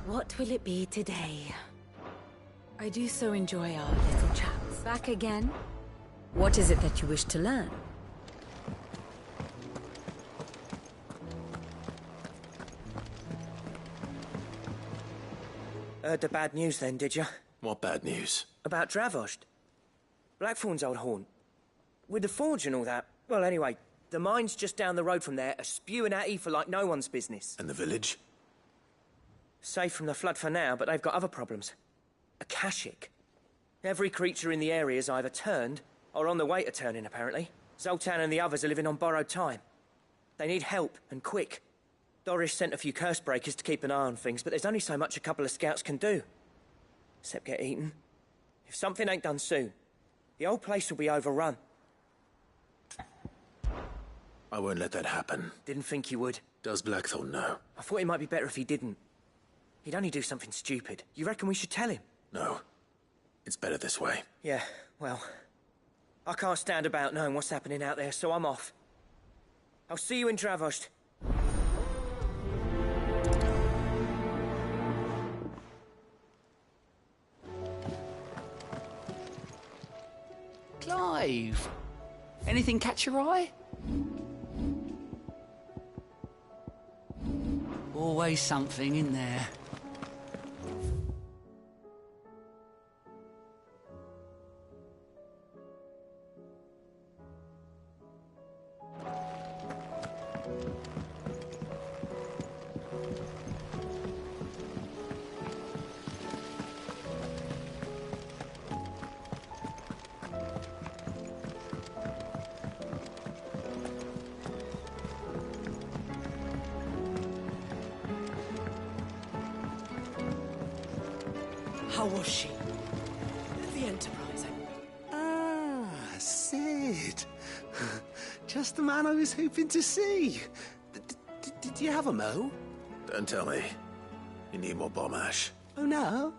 S16: What will it be today? I do so enjoy our little chats. Back again? What is it that you wish to learn?
S20: Heard the bad news then, did you?
S1: What bad news?
S20: About Dravost. Blackthorn's old haunt. With the forge and all that. Well, anyway, the mines just down the road from there are spewing out ether like no one's business.
S1: And the village?
S20: Safe from the flood for now, but they've got other problems. Akashic. Every creature in the area is either turned or on the way to turning, apparently. Zoltan and the others are living on borrowed time. They need help, and quick. Doris sent a few curse breakers to keep an eye on things, but there's only so much a couple of scouts can do. Except get eaten. If something ain't done soon, the old place will be overrun.
S1: I won't let that happen.
S20: Didn't think you would.
S1: Does Blackthorn know?
S20: I thought it might be better if he didn't. He'd only do something stupid. You reckon we should tell him?
S1: No. It's better this way.
S20: Yeah, well, I can't stand about knowing what's happening out there, so I'm off. I'll see you in Dravost.
S2: Clive! Anything catch your eye? Always something in there.
S13: How was she? The Enterprise.
S24: Ah, Sid. Just the man I was hoping to see. Did you have a mo?
S1: Don't tell me. You need more bomb ash.
S24: Oh, no.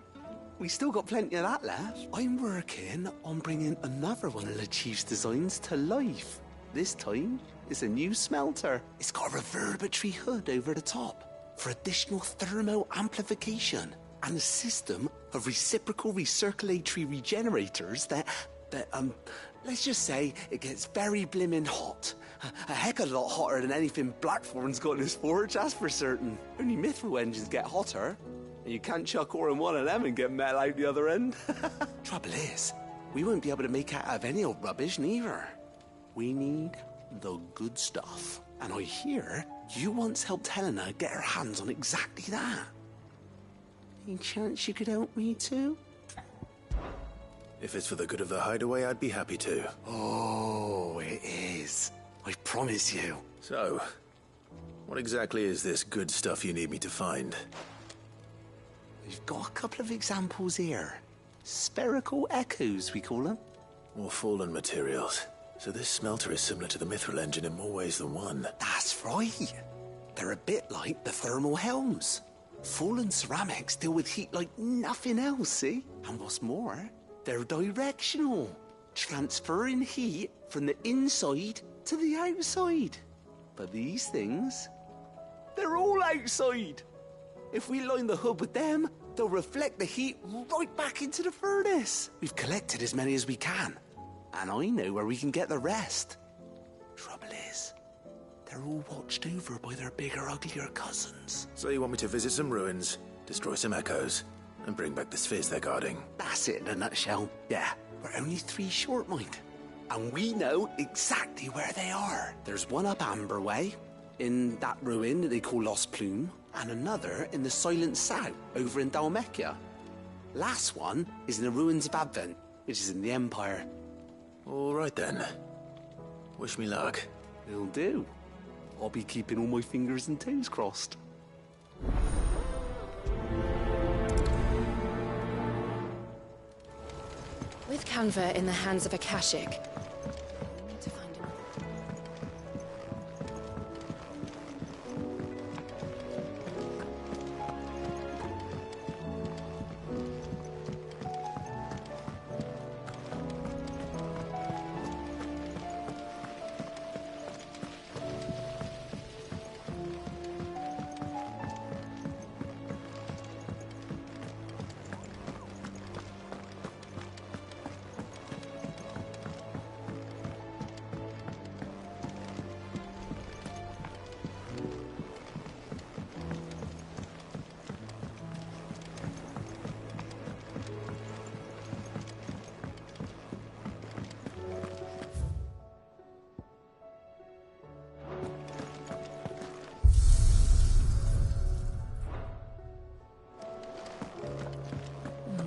S24: We still got plenty of that left. I'm working on bringing another one of the Chief's designs to life. This time, it's a new smelter. It's got a reverberatory hood over the top for additional thermal amplification and a system of reciprocal recirculatory regenerators that let's just say it gets very blimmin' hot. A heck of a lot hotter than anything Blackthorn's got in his forge, that's for certain. Only Mithril engines get hotter, and you can't chuck ore in one of them and get metal out the other end. Trouble is, we won't be able to make out of any old rubbish, neither. We need the good stuff. And I hear you once helped Helena get her hands on exactly that. Any chance you could help me too?
S1: If it's for the good of the hideaway, I'd be happy to.
S24: Oh, it is. I promise you.
S1: So, what exactly is this good stuff you need me to find?
S24: We've got a couple of examples here. Spherical echoes, we call them.
S1: More fallen materials. So this smelter is similar to the Mithril engine in more ways than one.
S24: That's right. They're a bit like the thermal helms. Fallen ceramics deal with heat like nothing else, see? And what's more, they're directional, transferring heat from the inside to the outside. But these things, they're all outside. If we line the hub with them, they'll reflect the heat right back into the furnace. We've collected as many as we can, and I know where we can get the rest. Trouble is, they're all watched over by their bigger, uglier cousins.
S1: So you want me to visit some ruins, destroy some echoes, and bring back the spheres they're guarding?
S24: That's it in a nutshell. Yeah, we're only 3 short, mind. And we know exactly where they are. There's one up Amber Way, in that ruin that they call Lost Plume, and another in the Silent South, over in Dalmekia. Last one is in the ruins of Advent, which is in the Empire.
S1: All right then. Wish me luck.
S24: It'll do. I'll be keeping all my fingers and toes crossed.
S13: With Canva in the hands of Akashic, we need to find another.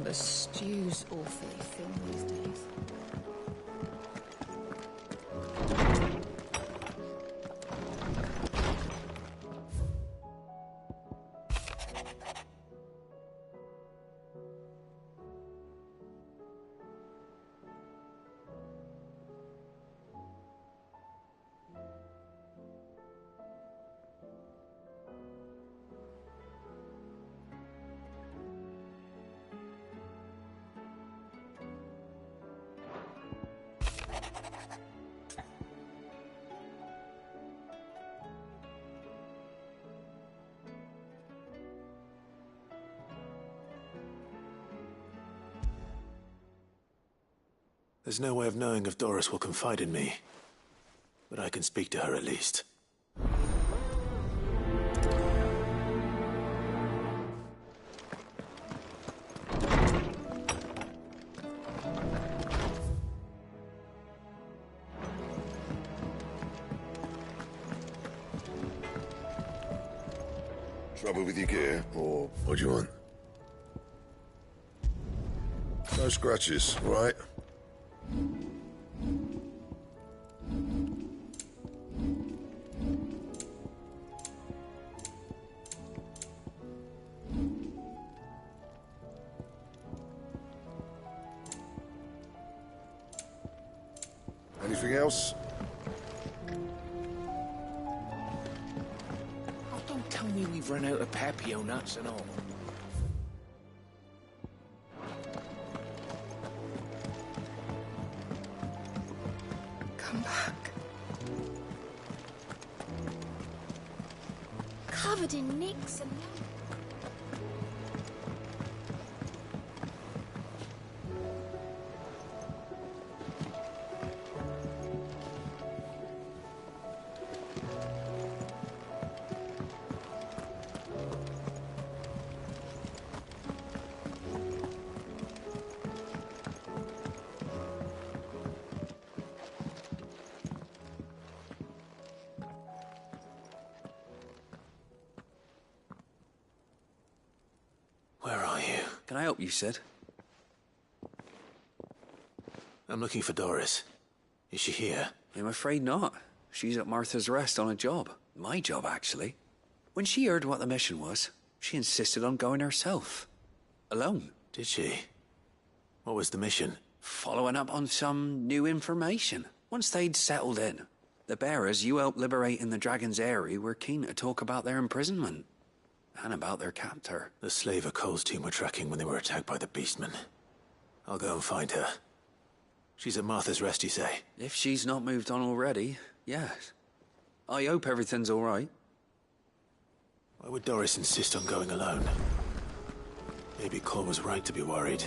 S13: The stew's awfully thin these days.
S1: There's no way of knowing if Doris will confide in me, but I can speak to her at least.
S3: Trouble with your gear, or what do you want? No scratches, right? Anything else?
S14: Oh, don't tell me we've run out of Papio nuts and all.
S13: Come back.
S4: Covered in nicks and...
S19: Can I help you, Sid?
S1: I'm looking for Doris. Is she here?
S19: I'm afraid not. She's at Martha's Rest on a job. My job, actually. When she heard what the mission was, she insisted on going herself. Alone.
S1: Did she? What was the mission?
S10: Following up on some new information. Once they'd settled in, the bearers you helped liberate in the Dragon's Eyrie were keen to talk about their imprisonment. And about their captor.
S1: The slaver Cole's team were tracking when they were attacked by the Beastmen. I'll go and find her. She's at Martha's Rest, you say?
S10: If she's not moved on already, yes. I hope everything's all right.
S1: Why would Doris insist on going alone? Maybe Cole was right to be worried.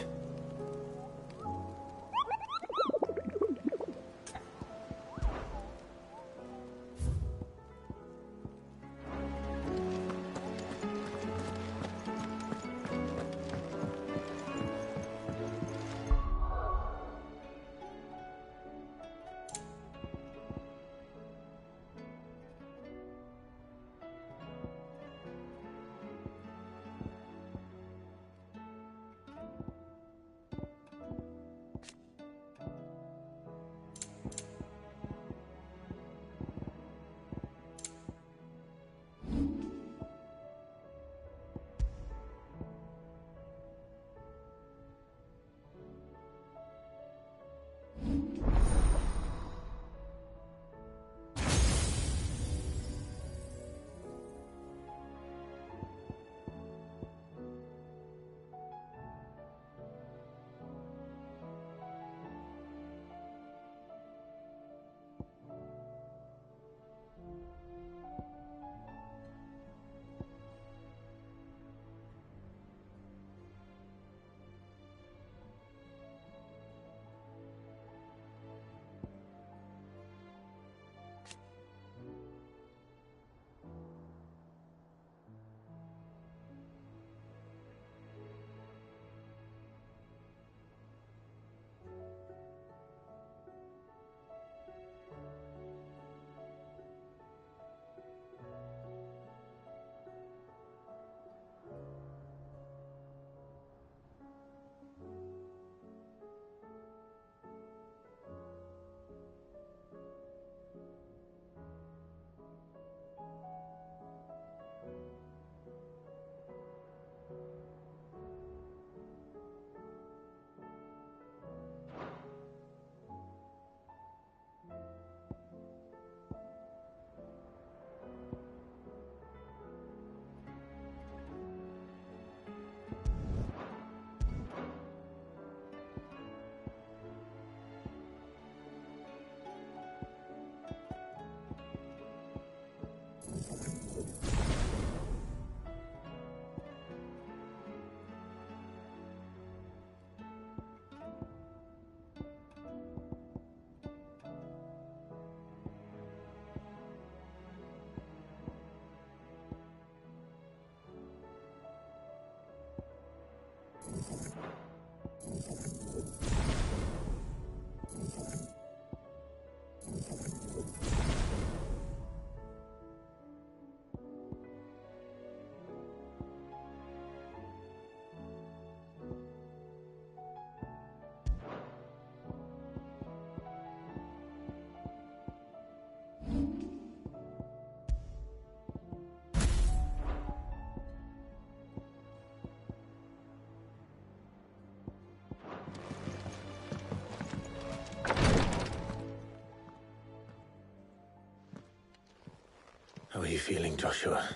S1: How are you feeling, Joshua?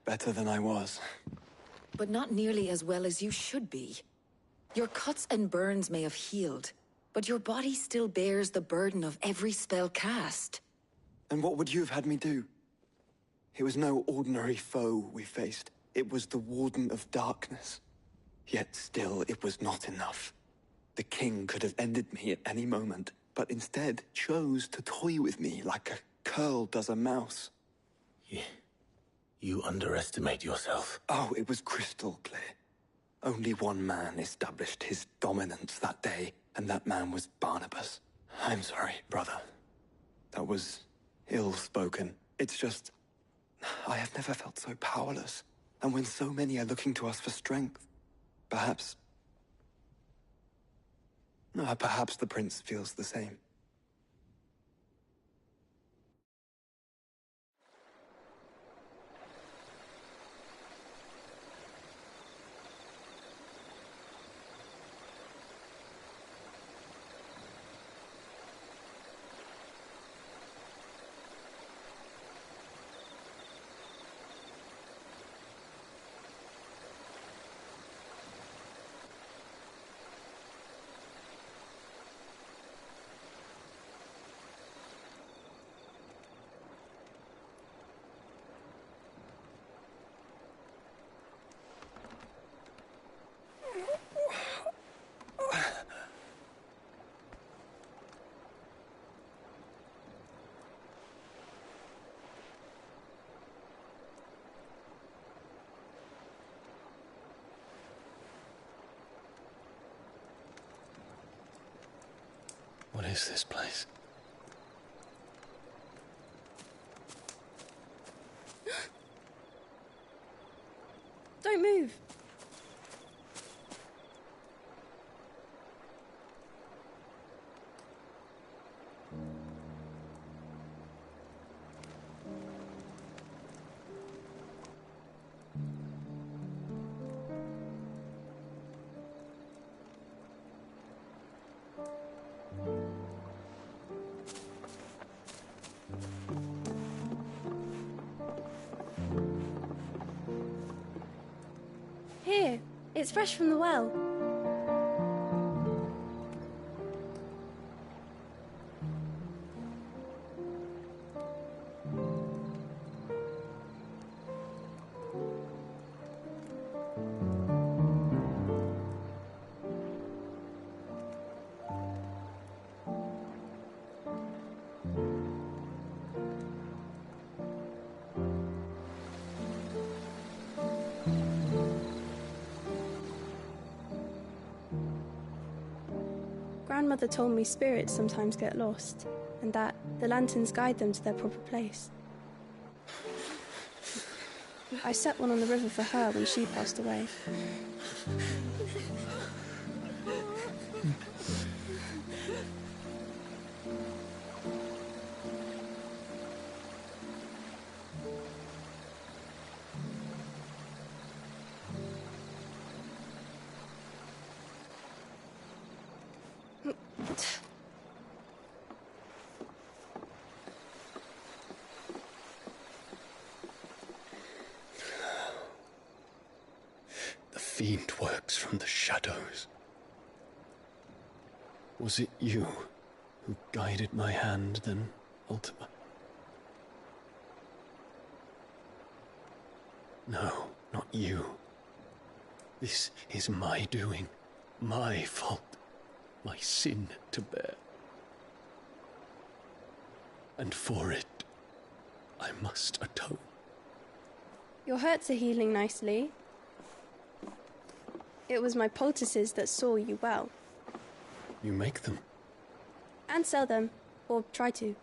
S9: Better than I was.
S16: But not nearly as well as you should be. Your cuts and burns may have healed, but your body still bears the burden of every spell cast.
S9: And what would you have had me do? It was no ordinary foe we faced. It was the Warden of Darkness. Yet still, it was not enough. The king could have ended me at any moment, but instead chose to toy with me like a curl does a mouse.
S1: You underestimate yourself.
S9: Oh, it was crystal clear. Only one man established his dominance that day, and that man was Barnabas. I'm sorry, brother. That was ill-spoken. It's just, I have never felt so powerless. And when so many are looking to us for strength, perhaps the prince feels the same.
S11: What is this place?
S13: Don't move. Here, it's fresh from the well. Grandmother told me spirits sometimes get lost, and that the lanterns guide them to their proper place. I set one on the river for her when she passed away.
S11: The fiend works from the shadows. Was it you who guided my hand then, Ultima? No, not you. This is my doing, my fault, my sin to bear. And for it, I must atone.
S13: Your hurts are healing nicely. It was my poultices that saw you well.
S11: You make them?
S13: And sell them, or try to.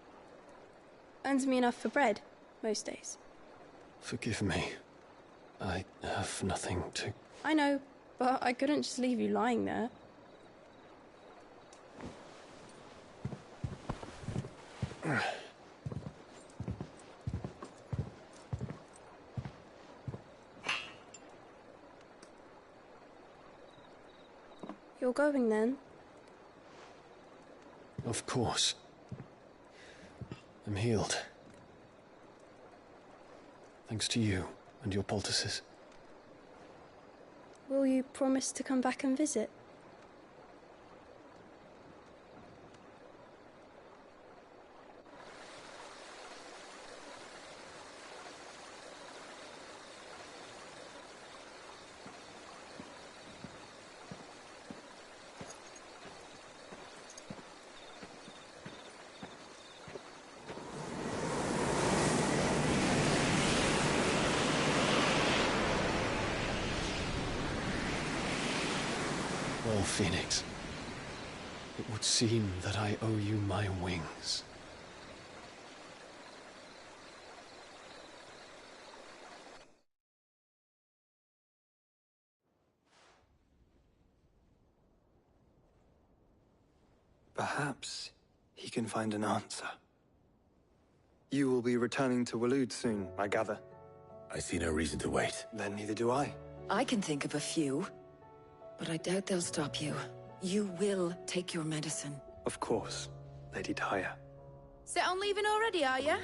S13: Earns me enough for bread, most days.
S11: Forgive me. I have nothing to...
S13: I know, but I couldn't just leave you lying there. You're going then?
S11: Of course. I'm healed. Thanks to you and your poultices.
S13: Will you promise to come back and visit?
S11: Well, Phoenix, it would seem that I owe you my wings.
S9: Perhaps he can find an answer. You will be returning to Waloed soon, I gather.
S1: I see no reason to wait.
S9: Then neither do I.
S5: I can think of a few, but I doubt they'll stop you. You will take your medicine.
S9: Of course, Lady Daya.
S4: Set on leaving already, are ya?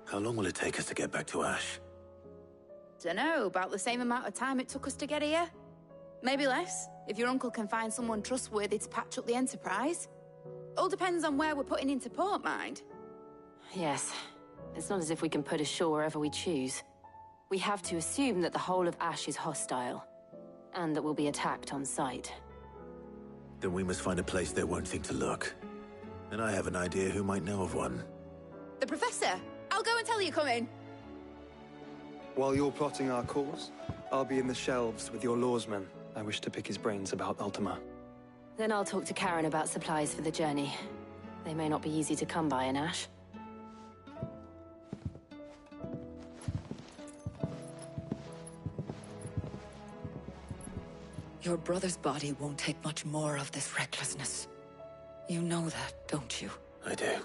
S1: How long will it take us to get back to Ash?
S4: Dunno, about the same amount of time it took us to get here. Maybe less, if your uncle can find someone trustworthy to patch up the Enterprise. All depends on where we're putting into port, mind.
S12: Yes. It's not as if we can put ashore wherever we choose. We have to assume that the whole of Ash is hostile, and that we'll be attacked on sight.
S1: Then we must find a place they won't think to look. And I have an idea who might know of one.
S4: The Professor! I'll go and tell you coming.
S9: While you're plotting our course, I'll be in the shelves with your lawsman. I wish to pick his brains about Ultima.
S12: Then I'll talk to Karen about supplies for the journey. They may not be easy to come by in Ash.
S5: Your brother's body won't take much more of this recklessness. You know that, don't you?
S1: I do.